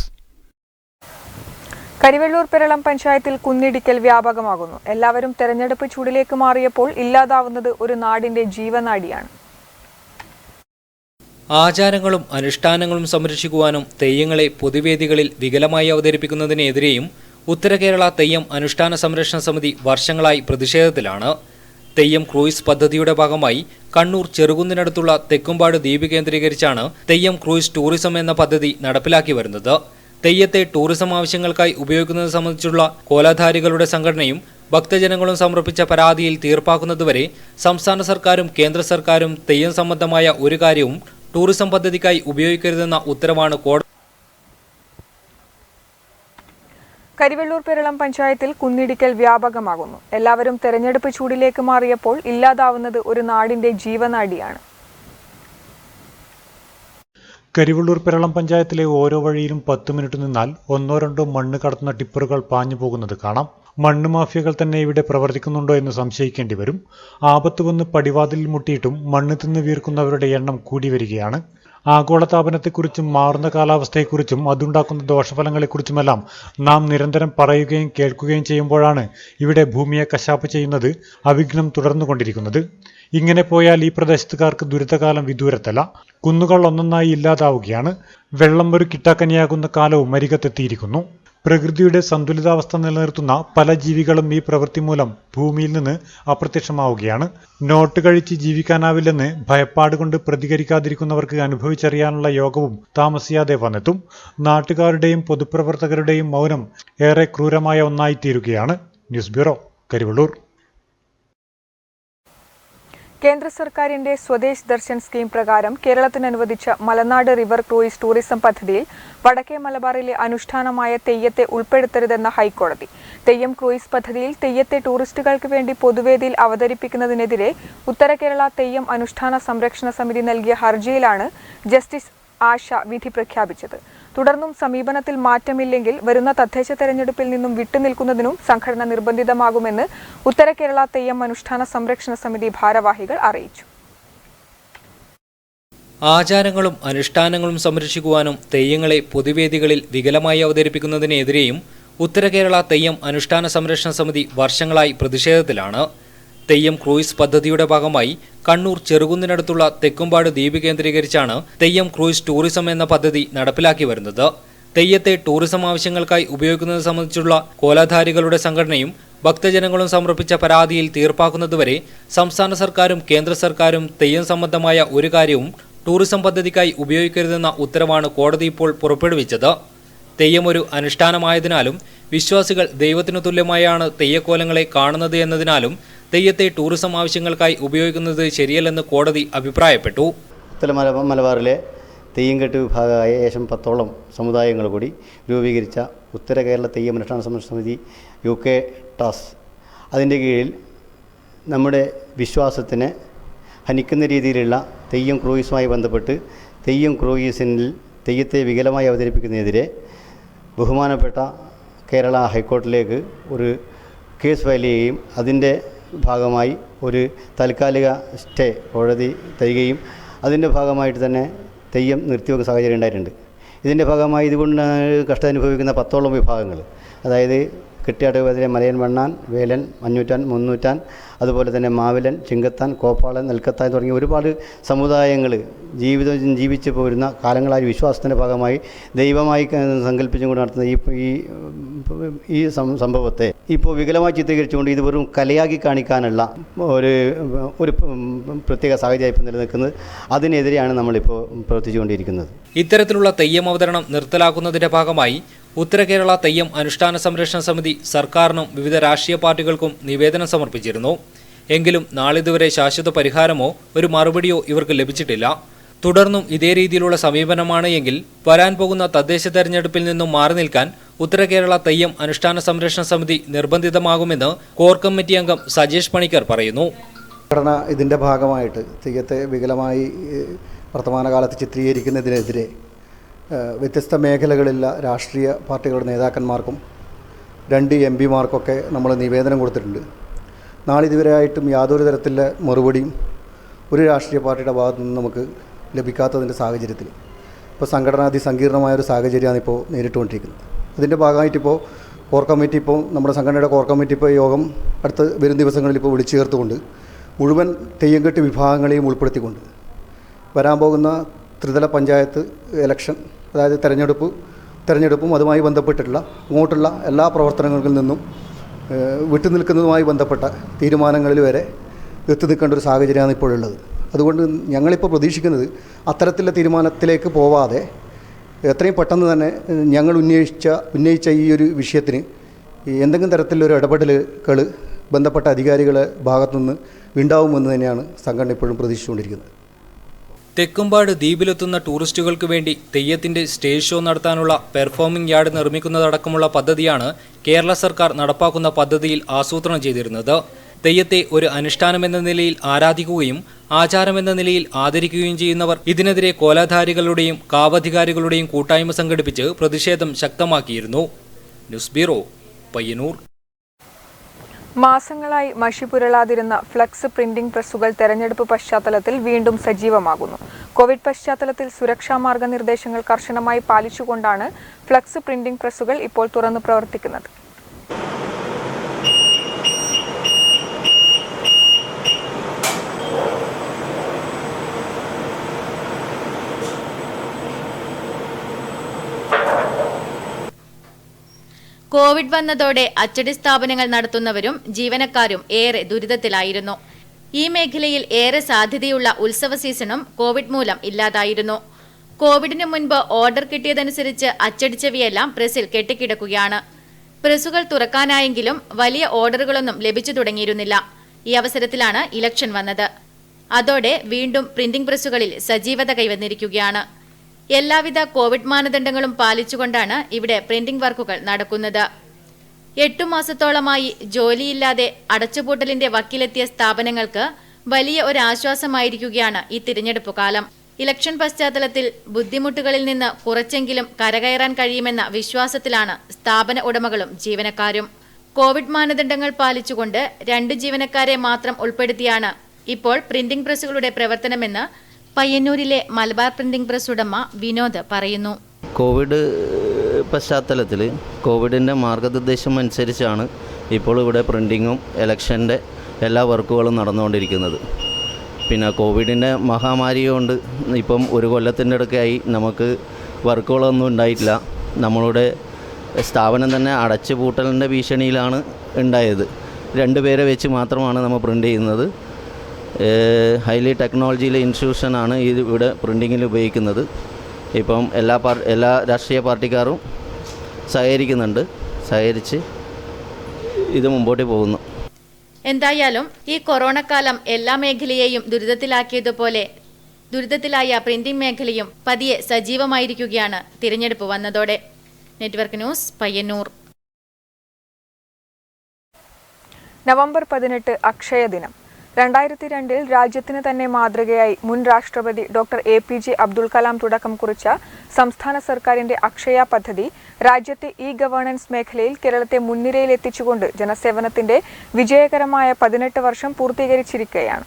കരിവെള്ളൂർ പെരളം പഞ്ചായത്തിൽ കുന്നിടിക്കൽ വ്യാപകമാകുന്നു. എല്ലാവരും തെരഞ്ഞെടുപ്പ് ചൂടിലേക്ക് മാറിയപ്പോൾ ഇല്ലാതാവുന്നത് ഒരു നാടിന്റെ ജീവനാഡിയാണ്. ആചാരങ്ങളും അനുഷ്ഠാനങ്ങളും സംരക്ഷിക്കുവാനും തെയ്യങ്ങളെ പൊതുവേദികളിൽ വികലമായി അവതരിപ്പിക്കുന്നതിനെതിരെയും ഉത്തര കേരള തെയ്യം അനുഷ്ഠാന സംരക്ഷണ സമിതി വർഷങ്ങളായി പ്രതിഷേധത്തിലാണ്. തെയ്യം ക്രൂയിസ് പദ്ധതിയുടെ ഭാഗമായി കണ്ണൂർ ചെറുകുന്നിനടുത്തുള്ള തെക്കുംപാട് ദ്വീപ് കേന്ദ്രീകരിച്ചാണ് തെയ്യം ക്രൂയിസ് ടൂറിസം എന്ന പദ്ധതി നടപ്പിലാക്കി വരുന്നത്. തെയ്യത്തെ ടൂറിസം ആവശ്യങ്ങൾക്കായി ഉപയോഗിക്കുന്നത് സംബന്ധിച്ചുള്ള കോലാധാരികളുടെ സംഘടനയും ഭക്തജനങ്ങളും സമർപ്പിച്ച പരാതിയിൽ തീർപ്പാക്കുന്നതുവരെ സംസ്ഥാന സർക്കാരും കേന്ദ്ര സർക്കാരും തെയ്യം സംബന്ധമായ ഒരു കാര്യവും ടൂറിസം പദ്ധതിക്കായി ഉപയോഗിക്കരുതെന്ന ഉത്തരവാണ് കോടതി. കരിവെള്ളൂർ പെരളം പഞ്ചായത്തിൽ കുന്നിടിക്കൽ വ്യാപകമാകുന്നു. എല്ലാവരും തെരഞ്ഞെടുപ്പ് ചൂടിലേക്ക് മാറിയപ്പോൾ ഇല്ലാതാവുന്നത് ഒരു നാടിന്റെ ജീവനാഡിയാണ്. കരിവെള്ളൂർ പെരളം പഞ്ചായത്തിലെ ഓരോ വഴിയിലും 10 മിനിറ്റ് നിന്നാൽ 1-2 മണ്ണ് കടത്തുന്ന ടിപ്പറുകൾ പാഞ്ഞു പോകുന്നത് കാണാം. മണ്ണ് മാഫിയകൾ തന്നെ ഇവിടെ പ്രവർത്തിക്കുന്നുണ്ടോ എന്ന് സംശയിക്കേണ്ടി വരും. ആപത്ത് വന്ന് പടിവാതിലിൽ മുട്ടിയിട്ടും മണ്ണ് തിന്ന് വീർക്കുന്നവരുടെ എണ്ണം കൂടി വരികയാണ്. ആഗോളതാപനത്തെക്കുറിച്ചും മാറുന്ന കാലാവസ്ഥയെക്കുറിച്ചും അതുണ്ടാക്കുന്ന ദോഷഫലങ്ങളെക്കുറിച്ചുമെല്ലാം നാം നിരന്തരം പറയുകയും കേൾക്കുകയും ചെയ്യുമ്പോഴാണ് ഇവിടെ ഭൂമിയെ കശാപ്പ് ചെയ്യുന്നത് അവിഘ്നം തുടർന്നുകൊണ്ടിരിക്കുന്നത്. ഇങ്ങനെ പോയാൽ ഈ പ്രദേശത്തുകാർക്ക് ദുരിതകാലം വിദൂരത്തല്ല. കുന്നുകൾ ഒന്നൊന്നായി ഇല്ലാതാവുകയാണ്. വെള്ളം ഒരു കിട്ടാക്കനിയാകുന്ന കാലവും അരികത്തെത്തിയിരിക്കുന്നു. പ്രകൃതിയുടെ സന്തുലിതാവസ്ഥ നിലനിർത്തുന്ന പല ജീവികളും ഈ പ്രവൃത്തി മൂലം ഭൂമിയിൽ നിന്ന് അപ്രത്യക്ഷമാവുകയാണ്. നോട്ട് കഴിച്ച് ജീവിക്കാനാവില്ലെന്ന് ഭയപ്പാടുകൊണ്ട് പ്രതികരിക്കാതിരിക്കുന്നവർക്ക് അനുഭവിച്ചറിയാനുള്ള യോഗവും താമസിയാതെ വന്നെത്തും. നാട്ടുകാരുടെയും പൊതുപ്രവർത്തകരുടെയും മൗനം ഏറെ ക്രൂരമായ ഒന്നായിത്തീരുകയാണ്. News bureau, Karivellur. കേന്ദ്ര സർക്കാരിന്റെ സ്വദേശ് ദർശൻ സ്കീം പ്രകാരം കേരളത്തിന് അനുവദിച്ച മലനാട് റിവർ ക്രൂയിസ് ടൂറിസം പദ്ധതിയിൽ വടക്കേ മലബാറിലെ അനുഷ്ഠാനമായ തെയ്യത്തെ ഉൾപ്പെടുത്തരുതെന്ന ഹൈക്കോടതി. തെയ്യം ക്രൂയിസ് പദ്ധതിയിൽ തെയ്യത്തെ ടൂറിസ്റ്റുകൾക്ക് വേണ്ടി പൊതുവേദിയിൽ അവതരിപ്പിക്കുന്നതിനെതിരെ ഉത്തര കേരള തെയ്യം അനുഷ്ഠാന സംരക്ഷണ സമിതി നൽകിയ ഹർജിയിലാണ് ജസ്റ്റിസ് ആശ വിധി പ്രഖ്യാപിച്ചത്. തുടർന്നും സമീപനത്തിൽ മാറ്റമില്ലെങ്കിൽ വരുന്ന തദ്ദേശ തെരഞ്ഞെടുപ്പിൽ നിന്നും വിട്ടുനിൽക്കുന്നതിനും സംഘടന നിർബന്ധിതമാകുമെന്ന് ഉത്തര കേരള തെയ്യം അനുഷ്ഠാന സംരക്ഷണ സമിതി ഭാരവാഹികൾ അറിയിച്ചു. ആചാരങ്ങളും അനുഷ്ഠാനങ്ങളും സംരക്ഷിക്കുവാനും തെയ്യങ്ങളെ പൊതുവേദികളിൽ വികലമായി അവതരിപ്പിക്കുന്നതിനെതിരെയും ഉത്തര കേരള തെയ്യം അനുഷ്ഠാന സംരക്ഷണ സമിതി വർഷങ്ങളായി പ്രതിഷേധത്തിലാണ്. തെയ്യം ക്രൂയിസ് പദ്ധതിയുടെ ഭാഗമായി കണ്ണൂർ ചെറുകുന്നിനടുത്തുള്ള തെക്കുംപാട് ദ്വീപ് കേന്ദ്രീകരിച്ചാണ് തെയ്യം ക്രൂയിസ് ടൂറിസം എന്ന പദ്ധതി നടപ്പിലാക്കി വരുന്നത്. തെയ്യത്തെ ടൂറിസം ആവശ്യങ്ങൾക്കായി ഉപയോഗിക്കുന്നത് സംബന്ധിച്ചുള്ള കോലാധാരികളുടെ സംഘടനയും ഭക്തജനങ്ങളും സമർപ്പിച്ച പരാതിയിൽ തീർപ്പാക്കുന്നതുവരെ സംസ്ഥാന സർക്കാരും കേന്ദ്ര സർക്കാരും തെയ്യം സംബന്ധമായ ഒരു കാര്യവും ടൂറിസം പദ്ധതിക്കായി ഉപയോഗിക്കരുതെന്ന ഉത്തരവാണ് കോടതി ഇപ്പോൾ പുറപ്പെടുവിച്ചത്. തെയ്യം ഒരു അനുഷ്ഠാനമായതിനാലും വിശ്വാസികൾ ദൈവത്തിനു തുല്യമായാണ് തെയ്യക്കോലങ്ങളെ കാണുന്നത് എന്നതിനാലും തെയ്യത്തെ ടൂറിസം ആവശ്യങ്ങൾക്കായി ഉപയോഗിക്കുന്നത് ശരിയല്ലെന്ന് കോടതി അഭിപ്രായപ്പെട്ടു. ഉത്തര മലബാറിലെ തെയ്യംകെട്ട് വിഭാഗമായ ഏകദേശം 10ഓളം സമുദായങ്ങൾ കൂടി രൂപീകരിച്ച ഉത്തര കേരള തെയ്യം അനുഷ്ഠാന സംരക്ഷണ സമിതി UK ടാസ് അതിൻ്റെ കീഴിൽ നമ്മുടെ വിശ്വാസത്തിനെ ഹനിക്കുന്ന രീതിയിലുള്ള തെയ്യം ക്രൂയിസുമായി ബന്ധപ്പെട്ട് തെയ്യം ക്രൂയിസിൽ തെയ്യത്തെ വികലമായി അവതരിപ്പിക്കുന്നതിനെതിരെ ബഹുമാനപ്പെട്ട കേരള ഹൈക്കോടതിയിലേക്ക് ഒരു കേസ് ഫയൽ ചെയ്യുകയും അതിൻ്റെ ഭാഗമായി ഒരു താൽക്കാലിക സ്റ്റേ കോടതി തരികയും അതിൻ്റെ ഭാഗമായിട്ട് തന്നെ തെയ്യം നിർത്തിവെക്കുന്ന സാഹചര്യം ഉണ്ടായിട്ടുണ്ട്. ഇതിൻ്റെ ഭാഗമായി ഇതുകൊണ്ട് കഷ്ടം അനുഭവിക്കുന്ന 10ഓളം വിഭാഗങ്ങൾ, അതായത് കെട്ടിയാട്ടുപതിലെ മലയൻ വണ്ണാൻ, വേലൻ, മഞ്ഞൂറ്റാൻ, മുന്നൂറ്റാൻ, അതുപോലെ തന്നെ മാവിലൻ, ചിങ്കത്താൻ, കോപ്പാളൻ, നെൽക്കത്താൻ തുടങ്ങിയ ഒരുപാട് സമുദായങ്ങൾ ജീവിച്ചു പോരുന്ന കാലങ്ങളായ വിശ്വാസത്തിൻ്റെ ഭാഗമായി ദൈവമായി സങ്കല്പിച്ചും കൊണ്ട് നടത്തുന്ന ഈ സംഭവത്തെ ഇപ്പോൾ വികലമായി ചിത്രീകരിച്ചുകൊണ്ട് ഇത് വെറും കലയാക്കി കാണിക്കാനുള്ള ഒരു പ്രത്യേക സാഹചര്യം ഇപ്പോൾ നിലനിൽക്കുന്നത്. അതിനെതിരെയാണ് നമ്മളിപ്പോൾ പ്രവർത്തിച്ചുകൊണ്ടിരിക്കുന്നത്. ഇത്തരത്തിലുള്ള തെയ്യം അവതരണം നിർത്തലാക്കുന്നതിന്റെ ഭാഗമായി ഉത്തര കേരള തെയ്യം അനുഷ്ഠാന സംരക്ഷണ സമിതി സർക്കാരിനും വിവിധ രാഷ്ട്രീയ പാർട്ടികൾക്കും നിവേദനം സമർപ്പിച്ചിരുന്നു. എങ്കിലും നാളിതുവരെ ശാശ്വത പരിഹാരമോ ഒരു മറുപടിയോ ഇവർക്ക് ലഭിച്ചിട്ടില്ല. തുടർന്നും ഇതേ രീതിയിലുള്ള സമീപനമാണ് എങ്കിൽ വരാൻ പോകുന്ന തദ്ദേശ തെരഞ്ഞെടുപ്പിൽ നിന്നും മാറി നിൽക്കാൻ ഉത്തര കേരള തെയ്യം അനുഷ്ഠാന സംരക്ഷണ സമിതി നിർബന്ധിതമാകുമെന്ന് കോർ കമ്മിറ്റി അംഗം സജേഷ് പണിക്കർ പറയുന്നു. സംഘടന ഇതിൻ്റെ ഭാഗമായിട്ട് തെയ്യത്തെ വികലമായി വർത്തമാനകാലത്ത് ചിത്രീകരിക്കുന്നതിനെതിരെ വ്യത്യസ്ത മേഖലകളിലുള്ള രാഷ്ട്രീയ പാർട്ടികളുടെ നേതാക്കന്മാർക്കും 2 MP-മാർക്കൊക്കെ നമ്മൾ നിവേദനം കൊടുത്തിട്ടുണ്ട്. നാളിതുവരെയായിട്ടും യാതൊരു തരത്തിലുള്ള മറുപടിയും ഒരു രാഷ്ട്രീയ പാർട്ടിയുടെ ഭാഗത്തു നിന്ന് നമുക്ക് ലഭിക്കാത്തതിൻ്റെ സാഹചര്യത്തിൽ ഇപ്പോൾ സംഘടന അതിസങ്കീർണമായൊരു സാഹചര്യമാണ് ഇപ്പോൾ നേരിട്ടുകൊണ്ടിരിക്കുന്നത്. അതിൻ്റെ ഭാഗമായിട്ടിപ്പോൾ കോർ കമ്മിറ്റി നമ്മുടെ സംഘടനയുടെ കോർ കമ്മിറ്റി യോഗം അടുത്ത വരും ദിവസങ്ങളിൽ വിളിച്ചു ചേർത്തുകൊണ്ട് മുഴുവൻ തെയ്യംകെട്ട് വിഭാഗങ്ങളെയും ഉൾപ്പെടുത്തിക്കൊണ്ട് വരാൻ പോകുന്ന ത്രിതല പഞ്ചായത്ത് ഇലക്ഷൻ, അതായത് തെരഞ്ഞെടുപ്പും അതുമായി ബന്ധപ്പെട്ടിട്ടുള്ള അങ്ങോട്ടുള്ള എല്ലാ പ്രവർത്തനങ്ങളിൽ നിന്നും വിട്ടുനിൽക്കുന്നതുമായി ബന്ധപ്പെട്ട തീരുമാനങ്ങളിൽ വരെ എത്തി നിൽക്കേണ്ട ഒരു സാഹചര്യമാണ് ഇപ്പോഴുള്ളത്. അതുകൊണ്ട് ഞങ്ങളിപ്പോൾ പ്രതീക്ഷിക്കുന്നത് അത്തരത്തിലുള്ള തീരുമാനത്തിലേക്ക് പോവാതെ എത്രയും പെട്ടെന്ന് തന്നെ ഞങ്ങൾ ഉന്നയിച്ച ഈ ഒരു വിഷയത്തിന് എന്തെങ്കിലും തരത്തിലൊരു ഇടപെടലുകൾ ബന്ധപ്പെട്ട അധികാരികളുടെ ഭാഗത്തുനിന്ന് ഉണ്ടാവുമെന്ന് തന്നെയാണ് സംഘടന ഇപ്പോഴും പ്രതീക്ഷിച്ചുകൊണ്ടിരിക്കുന്നത്. തെക്കുംപാട് ദ്വീപിലെത്തുന്ന ടൂറിസ്റ്റുകൾക്ക് വേണ്ടി തെയ്യത്തിന്റെ സ്റ്റേജ് ഷോ നടത്താനുള്ള പെർഫോമിംഗ് യാർഡ് നിർമ്മിക്കുന്നതടക്കമുള്ള പദ്ധതിയാണ് കേരള സർക്കാർ നടപ്പാക്കുന്ന പദ്ധതിയിൽ ആസൂത്രണം ചെയ്തിരുന്നത്. തെയ്യത്തെ ഒരു അനുഷ്ഠാനമെന്ന നിലയിൽ ആരാധിക്കുകയും ആചാരമെന്ന നിലയിൽ ആദരിക്കുകയും ചെയ്യുന്നവർ ഇതിനെതിരെ കോലാധാരികളുടെയും കാവധികാരികളുടെയും കൂട്ടായ്മ സംഘടിപ്പിച്ച് പ്രതിഷേധം ശക്തമാക്കിയിരുന്നു. News bureau, Payyanur. മാസങ്ങളായി മഷിപുരളാതിരുന്ന ഫ്ലക്സ് പ്രിന്റിംഗ് പ്രസ്സുകൾ തെരഞ്ഞെടുപ്പ് പശ്ചാത്തലത്തിൽ വീണ്ടും സജീവമാകുന്നു. കോവിഡ് പശ്ചാത്തലത്തിൽ സുരക്ഷാ മാർഗനിർദ്ദേശങ്ങൾ കർശനമായി പാലിച്ചുകൊണ്ടാണ് ഫ്ലക്സ് പ്രിന്റിംഗ് പ്രസ്സുകൾ ഇപ്പോൾ തുറന്നു പ്രവർത്തിക്കുന്നത്. കോവിഡ് വന്നതോടെ അച്ചടി സ്ഥാപനങ്ങൾ നടത്തുന്നവരും ജീവനക്കാരും ഏറെ ദുരിതത്തിലായിരുന്നു. ഈ മേഖലയിൽ ഏറെ സാധ്യതയുള്ള ഉത്സവ സീസണും കോവിഡ് മൂലം ഇല്ലാതായിരുന്നു. കോവിഡിന് മുൻപ് ഓർഡർ കിട്ടിയതനുസരിച്ച് അച്ചടിച്ചവയെല്ലാം പ്രസിൽ കെട്ടിക്കിടക്കുകയാണ്. പ്രസ്സുകൾ തുറക്കാനായെങ്കിലും വലിയ ഓർഡറുകളൊന്നും ലഭിച്ചു തുടങ്ങിയിരുന്നില്ല. ഈ അവസരത്തിലാണ് ഇലക്ഷൻ വന്നത്. അതോടെ വീണ്ടും പ്രിന്റിംഗ് പ്രസ്സുകളിൽ സജീവത കൈവന്നിരിക്കുകയാണ്. എല്ലാവിധ കോവിഡ് മാനദണ്ഡങ്ങളും പാലിച്ചുകൊണ്ടാണ് ഇവിടെ പ്രിന്റിംഗ് വർക്കുകൾ നടക്കുന്നത്. 8 മാസത്തോളമായി ജോലിയില്ലാതെ അടച്ചുപൂട്ടലിന്റെ വക്കിലെത്തിയ സ്ഥാപനങ്ങൾക്ക് വലിയ ഒരു ആശ്വാസമായിരിക്കുകയാണ് ഈ തിരഞ്ഞെടുപ്പ് കാലം. ഇലക്ഷൻ പശ്ചാത്തലത്തിൽ ബുദ്ധിമുട്ടുകളിൽ നിന്ന് കുറച്ചെങ്കിലും കരകയറാൻ കഴിയുമെന്ന വിശ്വാസത്തിലാണ് സ്ഥാപന ഉടമകളും ജീവനക്കാരും. കോവിഡ് മാനദണ്ഡങ്ങൾ പാലിച്ചുകൊണ്ട് 2 ജീവനക്കാരെ മാത്രം ഉൾപ്പെടുത്തിയാണ് ഇപ്പോൾ പ്രിന്റിംഗ് പ്രസ്സുകളുടെ പ്രവർത്തനമെന്ന് പയ്യന്നൂരിലെ മലബാർ പ്രിന്റിംഗ് പ്രസ് ഉടമ വിനോദ് പറയുന്നു. കോവിഡ് പശ്ചാത്തലത്തിൽ കോവിഡിൻ്റെ മാർഗനിർദ്ദേശം അനുസരിച്ചാണ് ഇപ്പോൾ ഇവിടെ പ്രിൻറ്റിങ്ങും ഇലക്ഷൻ്റെ എല്ലാ വർക്കുകളും നടന്നുകൊണ്ടിരിക്കുന്നത്. പിന്നെ കോവിഡിൻ്റെ മഹാമാരി കൊണ്ട് ഇപ്പം ഒരു കൊല്ലത്തിൻ്റെ ഇടയ്ക്കായി നമുക്ക് വർക്കുകളൊന്നും ഉണ്ടായിട്ടില്ല. നമ്മളുടെ സ്ഥാപനം തന്നെ അടച്ചുപൂട്ടലിൻ്റെ ഭീഷണിയിലാണ് ഉണ്ടായത്. 2 പേരെ വെച്ച് മാത്രമാണ് നമ്മൾ പ്രിൻ്റ് ചെയ്യുന്നത്. ഹൈലി ടെക്നോളജിയിലെ ഇൻസ്റ്റിറ്റ്യൂഷനാണ് ഇത് ഇവിടെ പ്രിൻറ്റിങ്ങിൽ ഉപയോഗിക്കുന്നത്. ഇപ്പം എല്ലാ രാഷ്ട്രീയ പാർട്ടിക്കാരും സഹകരിച്ച് ഇത് മുമ്പോട്ട് പോകുന്നു. എന്തായാലും ഈ കൊറോണക്കാലം എല്ലാ മേഖലയെയും ദുരിതത്തിലാക്കിയതുപോലെ ദുരിതത്തിലായ പ്രിന്റിംഗ് മേഖലയും പതിയെ സജീവമായിരിക്കുകയാണ് തിരഞ്ഞെടുപ്പ് വന്നതോടെ. Network news, Payyanur. November 18 Akshaya ദിനം. 2002 രാജ്യത്തിന് തന്നെ മാതൃകയായി മുൻ രാഷ്ട്രപതി ഡോക്ടർ APJ അബ്ദുൽ കലാം തുടക്കം കുറിച്ച സംസ്ഥാന സർക്കാരിന്റെ അക്ഷയ പദ്ധതി രാജ്യത്തെ ഗവേണൻസ് മേഖലയിൽ കേരളത്തെ മുൻനിരയിലെത്തിച്ചുകൊണ്ട് ജനസേവനത്തിന്റെ വിജയകരമായ 18 വർഷം പൂർത്തീകരിച്ചിരിക്കുകയാണ്.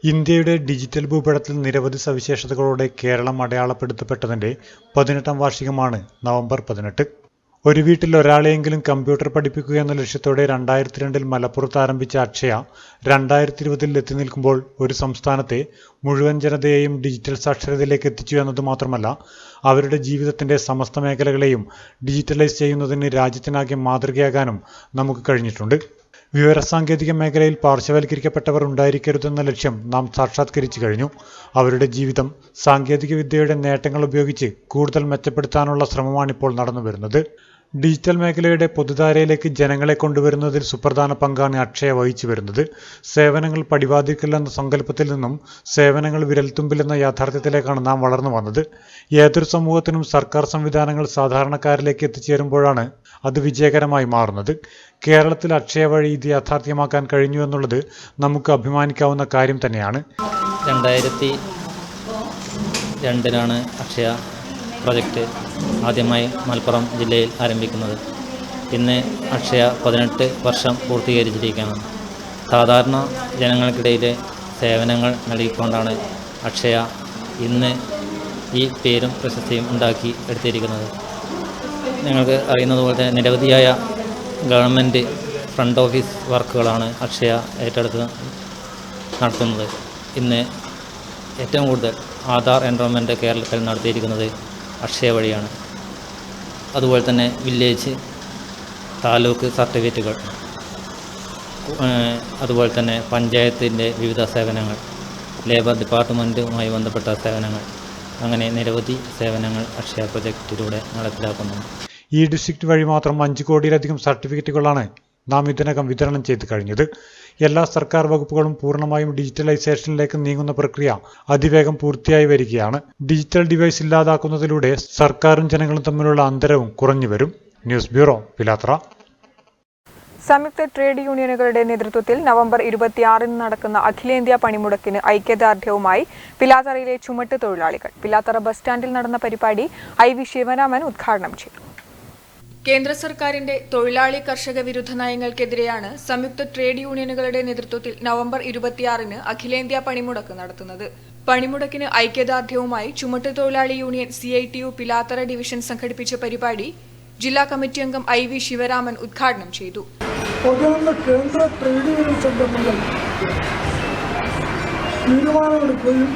ഇന്ത്യയുടെ ഡിജിറ്റൽ ഭൂപടത്തിൽ നിരവധി സവിശേഷതകളോടെ കേരളം അടയാളപ്പെടുത്തപ്പെട്ടതിന്റെ 18ാം വാർഷികമാണ് നവംബർ 18. ഒരു വീട്ടിൽ ഒരാളെയെങ്കിലും കമ്പ്യൂട്ടർ പഠിപ്പിക്കുക എന്ന ലക്ഷ്യത്തോടെ 2002 മലപ്പുറത്ത് ആരംഭിച്ച അക്ഷയ 2020 എത്തി നിൽക്കുമ്പോൾ ഒരു സംസ്ഥാനത്തെ മുഴുവൻ ജനതയെയും ഡിജിറ്റൽ സാക്ഷരതയിലേക്ക് എത്തിച്ചു എന്നത് മാത്രമല്ല അവരുടെ ജീവിതത്തിന്റെ സമസ്ത മേഖലകളെയും ഡിജിറ്റലൈസ് ചെയ്യുന്നതിന് രാജ്യത്തിനാകെ മാതൃകയാകാനും നമുക്ക് കഴിഞ്ഞിട്ടുണ്ട്. വിവരസാങ്കേതിക മേഖലയിൽ പാർശ്വവൽക്കരിക്കപ്പെട്ടവർ ഉണ്ടായിരിക്കരുതെന്ന ലക്ഷ്യം നാം സാക്ഷാത്കരിച്ചു കഴിഞ്ഞു. അവരുടെ ജീവിതം സാങ്കേതിക വിദ്യയുടെ നേട്ടങ്ങൾ ഉപയോഗിച്ച് കൂടുതൽ മെച്ചപ്പെടുത്താനുള്ള ശ്രമമാണിപ്പോൾ നടന്നുവരുന്നത്. ഡിജിറ്റൽ മേഖലയുടെ പൊതുധാരയിലേക്ക് ജനങ്ങളെ കൊണ്ടുവരുന്നതിൽ സുപ്രധാന പങ്കാണ് അക്ഷയ വഹിച്ചു വരുന്നത്. സേവനങ്ങൾ പടിവാതിൽക്കൽ എന്ന സങ്കല്പത്തിൽ നിന്നും സേവനങ്ങൾ വിരൽത്തുമ്പിലെന്ന യാഥാർത്ഥ്യത്തിലേക്കാണ് നാം വളർന്നു വന്നത്. ഏതൊരു സമൂഹത്തിനും സർക്കാർ സംവിധാനങ്ങൾ സാധാരണക്കാരിലേക്ക് എത്തിച്ചേരുമ്പോഴാണ് അത് വിജയകരമായി മാറുന്നത്. കേരളത്തിൽ അക്ഷയ വഴി ഇത് യാഥാർത്ഥ്യമാക്കാൻ കഴിഞ്ഞു എന്നുള്ളത് നമുക്ക് അഭിമാനിക്കാവുന്ന കാര്യം തന്നെയാണ്. 2002 അക്ഷയ പ്രൊജക്റ്റ് ആദ്യമായി മലപ്പുറം ജില്ലയിൽ ആരംഭിക്കുന്നത്. ഇന്ന് അക്ഷയ 18 വർഷം പൂർത്തീകരിച്ചിരിക്കുകയാണ്. സാധാരണ ജനങ്ങൾക്കിടയിലെ സേവനങ്ങൾ നൽകിക്കൊണ്ടാണ് അക്ഷയ ഇന്ന് ഈ പേരും പ്രശസ്തിയും ഉണ്ടാക്കി എടുത്തിരിക്കുന്നത്. നിങ്ങൾക്ക് അറിയുന്നതുപോലെ തന്നെ നിരവധിയായ ഗവൺമെൻറ് ഫ്രണ്ട് ഓഫീസ് വർക്കുകളാണ് അക്ഷയ ഏറ്റെടുത്ത് നടത്തുന്നത്. ഇന്ന് ഏറ്റവും കൂടുതൽ ആധാർ എൻറോൾമെൻറ്റ് കേരളത്തിൽ നടത്തിയിരിക്കുന്നത് അക്ഷയ വഴിയാണ്. അതുപോലെ തന്നെ വില്ലേജ്, താലൂക്ക് സർട്ടിഫിക്കറ്റുകൾ, അതുപോലെ തന്നെ പഞ്ചായത്തിൻ്റെ വിവിധ സേവനങ്ങൾ, ലേബർ ഡിപ്പാർട്ട്മെൻറ്റുമായി ബന്ധപ്പെട്ട സേവനങ്ങൾ, അങ്ങനെ നിരവധി സേവനങ്ങൾ അക്ഷയ പ്രൊജക്റ്റിലൂടെ നടപ്പിലാക്കുന്നു. ഈ ഡിസ്ട്രിക്റ്റ് വഴി മാത്രം 5 കോടിയിലധികം സർട്ടിഫിക്കറ്റുകളാണ് നാം ഇതിനകം വിതരണം ചെയ്ത് കഴിഞ്ഞത്. എല്ലാ സർക്കാർ വകുപ്പുകളും പൂർണ്ണമായും ഡിജിറ്റലൈസേഷനിലേക്ക് നീങ്ങുന്ന പ്രക്രിയ അതിവേഗം പൂർത്തിയായി വരികയാണ്. ഡിജിറ്റൽ ഡിവൈസ് ഇല്ലാതാക്കുന്നതിലൂടെ സർക്കാരും ജനങ്ങളും തമ്മിലുള്ള അന്തരവും കുറഞ്ഞു വരും. News bureau, Pilathara. സംയുക്ത ട്രേഡ് യൂണിയനുകളുടെ നേതൃത്വത്തിൽ നവംബർ 26 നടക്കുന്ന അഖിലേന്ത്യാ പണിമുടക്കിന് ഐക്യദാർഢ്യവുമായി പിലാത്തറയിലെ ചുമട്ട് തൊഴിലാളികൾ. പിലാത്തറ ബസ് സ്റ്റാൻഡിൽ നടന്ന പരിപാടി IV ശിവരാമൻ ഉദ്ഘാടനം ചെയ്തു. കേന്ദ്ര സർക്കാരിന്റെ തൊഴിലാളി കർഷക വിരുദ്ധ നയങ്ങൾക്കെതിരെയാണ് സംയുക്ത ട്രേഡ് യൂണിയനുകളുടെ നേതൃത്വത്തിൽ നവംബർ 26 അഖിലേന്ത്യാ പണിമുടക്ക് നടത്തുന്നത്. പണിമുടക്കിന് ഐക്യദാർഢ്യവുമായി ചുമട്ട് തൊഴിലാളി യൂണിയൻ CITU പിലാത്തറ ഡിവിഷൻ സംഘടിപ്പിച്ച പരിപാടി ജില്ലാ കമ്മിറ്റി അംഗം IV ശിവരാമൻ ഉദ്ഘാടനം ചെയ്തു. കേന്ദ്ര ട്രേഡ് യൂണിയൻ സംഘടനകൾ തീരുമാനമെടുക്കുകയും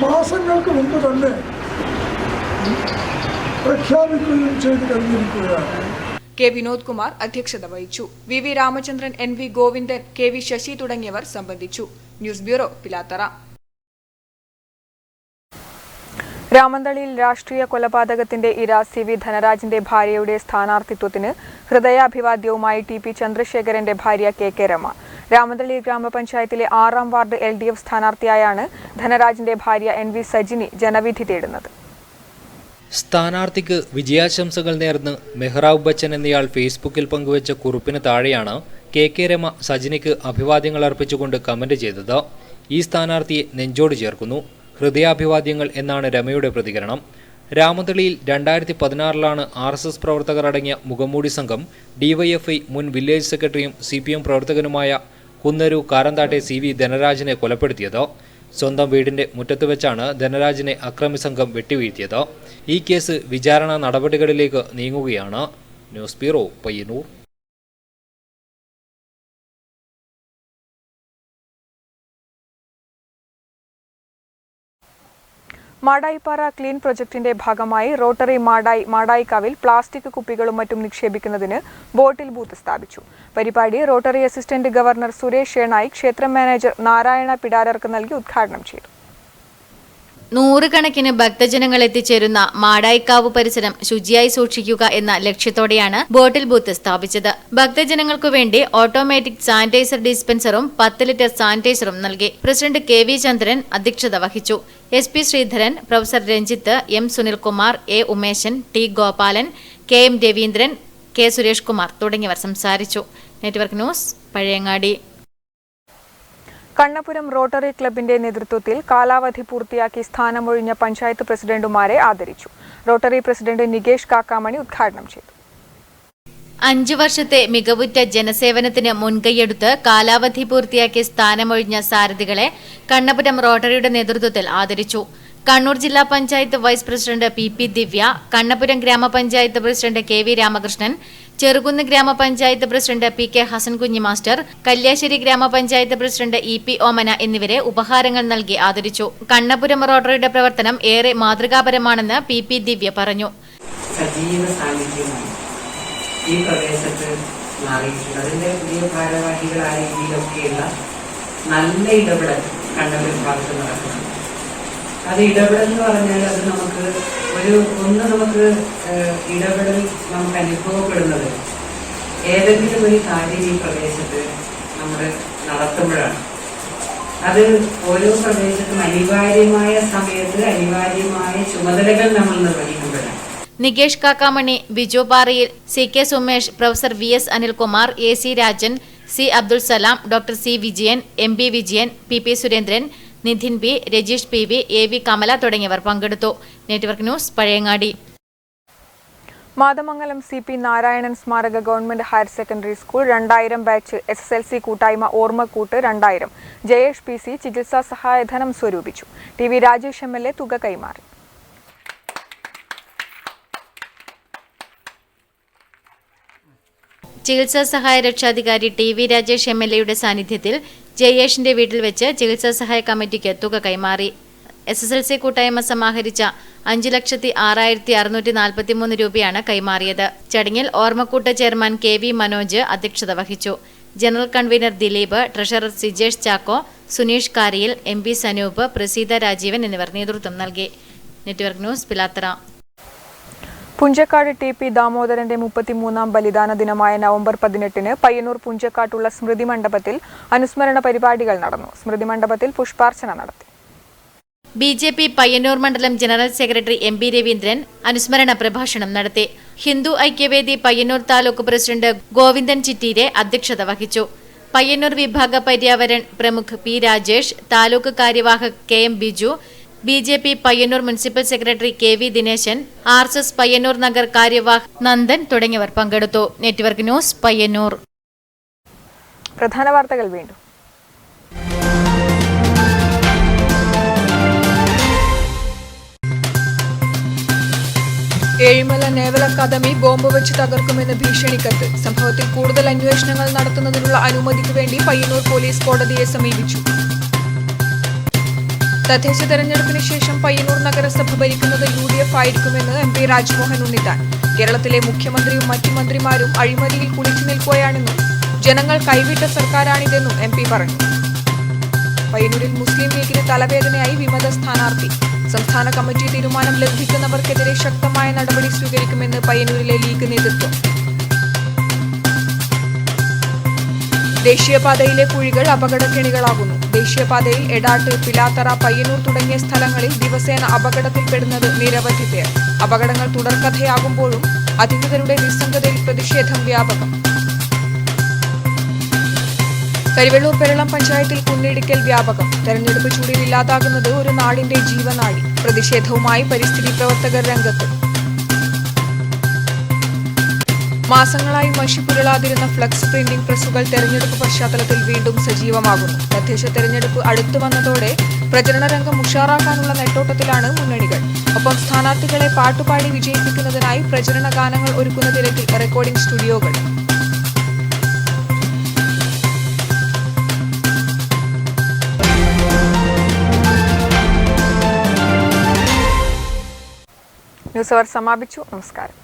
മാസങ്ങൾക്ക് മുമ്പ് തന്നെ പ്രഖ്യാപിക്കുകയും ചെയ്തു കഴിഞ്ഞിരിക്കുകയാണ്. K. വിനോദ് കുമാർ അധ്യക്ഷത വഹിച്ചു. VV Ramachandran, NV Govindan, KV Sasi തുടങ്ങിയവർ സംബന്ധിച്ചു. News bureau, Pilathara. രാമന്തളിയിൽ രാഷ്ട്രീയ കൊലപാതകത്തിന്റെ ഇര CV ധനരാജിന്റെ ഭാര്യയുടെ സ്ഥാനാർത്ഥിത്വത്തിന് ഹൃദയാഭിവാദ്യവുമായി TP ചന്ദ്രശേഖരന്റെ ഭാര്യ KK രമ. രാമന്തളി ഗ്രാമപഞ്ചായത്തിലെ 6ാം വാർഡ് LDF സ്ഥാനാർത്ഥിയായാണ് ധനരാജിന്റെ ഭാര്യ NV സജിനി ജനവിധി തേടുന്നത്. സ്ഥാനാർത്ഥിക്ക് വിജയാശംസകൾ നേർന്ന് മെഹ്റാബ് ബച്ചൻ എന്നയാൾ ഫേസ്ബുക്കിൽ പങ്കുവച്ച കുറിപ്പിന് താഴെയാണ് KK രമ സജിനിക്ക് അഭിവാദ്യങ്ങൾ അർപ്പിച്ചുകൊണ്ട് കമന്റ് ചെയ്തത്. ഈ സ്ഥാനാർത്ഥിയെ നെഞ്ചോട് ചേർക്കുന്നു, ഹൃദയാഭിവാദ്യങ്ങൾ എന്നാണ് രമയുടെ പ്രതികരണം. രാമന്തളിയിൽ 2016 RSS പ്രവർത്തകർ അടങ്ങിയ മുഖംമൂടി സംഘം DYFI മുൻ വില്ലേജ് സെക്രട്ടറിയും CPM പ്രവർത്തകനുമായ കുന്നരു കാരന്താട്ടെ CV ധനരാജിനെ കൊലപ്പെടുത്തിയത്. സ്വന്തം വീടിന്റെ മുറ്റത്ത് വെച്ചാണ് ധനരാജിനെ അക്രമി സംഘം വെട്ടിവീഴ്ത്തിയത്. ഈ കേസ് വിചാരണ നടപടികളിലേക്ക് നീങ്ങുകയാണ്. News bureau, Payyannur. Madayippara clean പ്രൊജക്ടിന്റെ ഭാഗമായി റോട്ടറി മാടായിക്കാവിൽ പ്ലാസ്റ്റിക് കുപ്പികളും മറ്റും നിക്ഷേപിക്കുന്നതിന് ബോട്ടിൽ ബൂത്ത് സ്ഥാപിച്ചു. പരിപാടി rotary assistant governor Suresh Shenoy ക്ഷേത്രം മാനേജർ നാരായണ പിടാരർക്ക് നൽകി ഉദ്ഘാടനം ചെയ്തു. നൂറുകണക്കിന് ഭക്തജനങ്ങൾ എത്തിച്ചേരുന്ന മാടായിക്കാവ് പരിസരം ശുചിയായി സൂക്ഷിക്കുക എന്ന ലക്ഷ്യത്തോടെയാണ് ബോട്ടിൽ ബൂത്ത് സ്ഥാപിച്ചത്. ഭക്തജനങ്ങൾക്കു വേണ്ടി ഓട്ടോമാറ്റിക് സാനിറ്റൈസർ ഡിസ്പെൻസറും 10 ലിറ്റർ സാനിറ്റൈസറും നൽകി. പ്രസിഡന്റ് KV ചന്ദ്രൻ അധ്യക്ഷത വഹിച്ചു. SP Sreedharan, professor Ranjith, M Sunilkumar, A Umeshan, T Gopalan, KM Raveendran, K Suresh Kumar തുടങ്ങിയവർ സംസാരിച്ചു. Network news, Pazhayangadi. Kannapuram rotary ക്ലബിന്റെ നേതൃത്വത്തിൽ കാലാവധി പൂർത്തിയാക്കി സ്ഥാനമൊഴിഞ്ഞ പഞ്ചായത്ത് പ്രസിഡന്റുമാരെ ആദരിച്ചു. റോട്ടറി പ്രസിഡന്റ് നികേഷ് കാക്കാമണി ഉദ്ഘാടനം ചെയ്തു. 5 വർഷത്തെ മികവുറ്റ ജനസേവനത്തിന് മുൻകൈയെടുത്ത് കാലാവധി പൂർത്തിയാക്കി സ്ഥാനമൊഴിഞ്ഞ സാരഥികളെ കണ്ണപുരം റോട്ടറിയുടെ നേതൃത്വത്തിൽ ആദരിച്ചു. കണ്ണൂർ ജില്ലാ പഞ്ചായത്ത് വൈസ് പ്രസിഡന്റ് പി ദിവ്യ, കണ്ണപുരം ഗ്രാമപഞ്ചായത്ത് പ്രസിഡന്റ് KV രാമകൃഷ്ണൻ, ചെറുകുന്ന് ഗ്രാമപഞ്ചായത്ത് president PK Hasankunhi master, Kalliasseri ഗ്രാമപഞ്ചായത്ത് പ്രസിഡന്റ് EP ഓമന എന്നിവരെ ഉപഹാരങ്ങൾ നൽകി ആദരിച്ചു. കണ്ണപുരം റോട്ടറിയുടെ പ്രവർത്തനം ഏറെ മാതൃകാപരമാണെന്ന് പി ദിവ്യ പറഞ്ഞു. സജീവ സാന്നിധ്യമാണ് ഈ പ്രദേശത്ത് മാറിയിട്ടുണ്ട്. അതിൻ്റെ പുതിയ ഭാരവാഹികളായ രീതിയിലൊക്കെയുള്ള നല്ല ഇടപെടൽ കണ്ണപുരം ഭാഗത്ത് നടക്കുന്നുണ്ട്. അത് ഇടപെടൽ എന്ന് പറഞ്ഞാൽ അത് നമുക്ക് നമുക്ക് ഇടപെടൽ നമുക്ക് അനുഭവപ്പെടുന്നത് ഏതെങ്കിലും ഒരു കാര്യം ഈ പ്രദേശത്ത് നമ്മൾ നടത്തുമ്പോഴാണ്. അത് ഓരോ പ്രദേശത്തും അനിവാര്യമായ സമയത്ത് അനിവാര്യമായ ചുമതലകൾ നമ്മൾ നിർവഹിക്കുമ്പോഴാണ്. Nikesh Kakkamani, Biju Parayil, CK Sumesh, professor VS Anilkumar, AC Rajan, C Abdul Salam, doctor C Vijayan, MB Vijayan, PP Surendran, Nidhin B, Rajeesh PV, AV Kamala തുടങ്ങിയവർ പങ്കെടുത്തു. Network news, Pazhayangadi. Mathamangalam CP Narayanan സ്മാരക government higher secondary school 2000 batch SSLC കൂട്ടായ്മ ഓർമ്മക്കൂട്ട് 2000 ജയേഷ് PC ചികിത്സാ സഹായധനം സ്വരൂപിച്ചു. TV രാജേഷ് MLA തുക കൈമാറി. ചികിത്സാ സഹായ രക്ഷാധികാരി TV രാജേഷ് MLAയുടെ സാന്നിധ്യത്തിൽ ജയേഷിന്റെ വീട്ടിൽ വെച്ച് ചികിത്സാ സഹായ കമ്മിറ്റിക്ക് തുക കൈമാറി. SSLC കൂട്ടായ്മ സമാഹരിച്ച 5,06,643 രൂപയാണ് കൈമാറിയത്. ചടങ്ങിൽ ഓർമ്മക്കൂട്ട് ചെയർമാൻ KV മനോജ് അധ്യക്ഷത വഹിച്ചു. General convener Dileep, treasurer Sijesh Chacko, Suneesh Kariyil, MB Sanoop, Praseetha Rajeevan എന്നിവർ നേതൃത്വം നൽകി. Network news, Pilathara. Punchakkad TP ദാമോദരന്റെ 33ാം ബലിദാന ദിനമായ നവംബർ 18-ന് പയ്യന്നൂർ പുഞ്ചക്കാട്ടുള്ള സ്മൃതി മണ്ഡപത്തിൽ അനുസ്മരണ പരിപാടികൾ നടന്നു. സ്മൃതി മണ്ഡപത്തിൽ പുഷ്പാർച്ചന നടത്തി. BJP പയ്യന്നൂർ മണ്ഡലം ജനറൽ സെക്രട്ടറി MB രവീന്ദ്രൻ അനുസ്മരണ പ്രഭാഷണം നടത്തി. ഹിന്ദു ഐക്യവേദി പയ്യന്നൂർ താലൂക്ക് പ്രസിഡന്റ് ഗോവിന്ദൻ ചിറ്റീരെ അധ്യക്ഷത വഹിച്ചു. പയ്യന്നൂർ വിഭാഗ പര്യാവരൺ പ്രമുഖ് P രാജേഷ്, താലൂക്ക് കാര്യവാഹക് KM Biju, BJP Payyannur municipal secretary KV Dineshan, RSS Payyannur നഗർ കാര്യവാഹ് നന്ദൻ തുടങ്ങിയവർ പങ്കെടുത്തു. Network news, Payyannur. പ്രധാന വാർത്തകൾ വീണ്ടും. ഏഴിമല നേവൽ അക്കാദമി ബോംബ് വെച്ച് തകർക്കുമെന്ന് ഭീഷണിക്കത്ത്. സംഭവത്തിൽ കൂടുതൽ അന്വേഷണങ്ങൾ നടത്തുന്നതിനുള്ള അനുമതിക്ക് വേണ്ടി പയ്യന്നൂർ പോലീസ് കോടതിയെ സമീപിച്ചു. തദ്ദേശ തെരഞ്ഞെടുപ്പിന് ശേഷം പയ്യന്നൂർ നഗരസഭ ഭരിക്കുന്നത് UDF ആയിരിക്കുമെന്ന് MP രാജ്മോഹൻ ഉണ്ണിത്താൻ. കേരളത്തിലെ മുഖ്യമന്ത്രിയും മറ്റു മന്ത്രിമാരും അഴിമതിയിൽ കുളിച്ചു നിൽക്കുകയാണെന്നും ജനങ്ങൾ കൈവിട്ട സർക്കാരാണിതെന്നും MP പറഞ്ഞു. പയ്യന്നൂരിൽ മുസ്ലിം ലീഗിന് തലവേദനയായി വിമത സ്ഥാനാർത്ഥി. സംസ്ഥാന കമ്മിറ്റി തീരുമാനം ലംഘിക്കുന്നവർക്കെതിരെ ശക്തമായ നടപടി സ്വീകരിക്കുമെന്ന് പയ്യന്നൂരിലെ ലീഗ് നേതൃത്വം. ദേശീയപാതയിലെ കുഴികൾ അപകടക്കെണികളാകുന്നു. ദേശീയപാതയിൽ എടാട്ട്, പിലാത്തറ, പയ്യന്നൂർ തുടങ്ങിയ സ്ഥലങ്ങളിൽ ദിവസേന അപകടത്തിൽപ്പെടുന്നത് നിരവധി പേർ. അപകടങ്ങൾ തുടർക്കഥയാകുമ്പോഴും അധികൃതരുടെ നിസ്സംഗതയിൽ പ്രതിഷേധം വ്യാപകം. കരിവെള്ളൂർ പെരളം പഞ്ചായത്തിൽ കുന്നിടിക്കൽ വ്യാപകം. തെരഞ്ഞെടുപ്പ് ചൂടിൽ ഇല്ലാതാകുന്നത് ഒരു നാടിന്റെ ജീവനാടി. പ്രതിഷേധവുമായി പരിസ്ഥിതി പ്രവർത്തകർ രംഗത്ത്. മാസങ്ങളായി മഷിപുരളാതിരുന്ന ഫ്ലക്സ് പ്രിന്റിംഗ് പ്രസ്സുകൾ തെരഞ്ഞെടുപ്പ് പശ്ചാത്തലത്തിൽ വീണ്ടും സജീവമാകുന്നു. തദ്ദേശ തെരഞ്ഞെടുപ്പ് അടുത്തു വന്നതോടെ പ്രചരണ രംഗം ഉഷാറാക്കാനുള്ള നെട്ടോട്ടത്തിലാണ് മുന്നണികൾ. ഒപ്പം സ്ഥാനാർത്ഥികളെ പാട്ടുപാടി വിജയിപ്പിക്കുന്നതിനായി പ്രചരണ ഗാനങ്ങൾ ഒരുക്കുന്ന തിരക്കിൽ റെക്കോർഡിംഗ് സ്റ്റുഡിയോകൾ. ന്യൂസ് അവർ സമാപിച്ചു. നമസ്കാരം.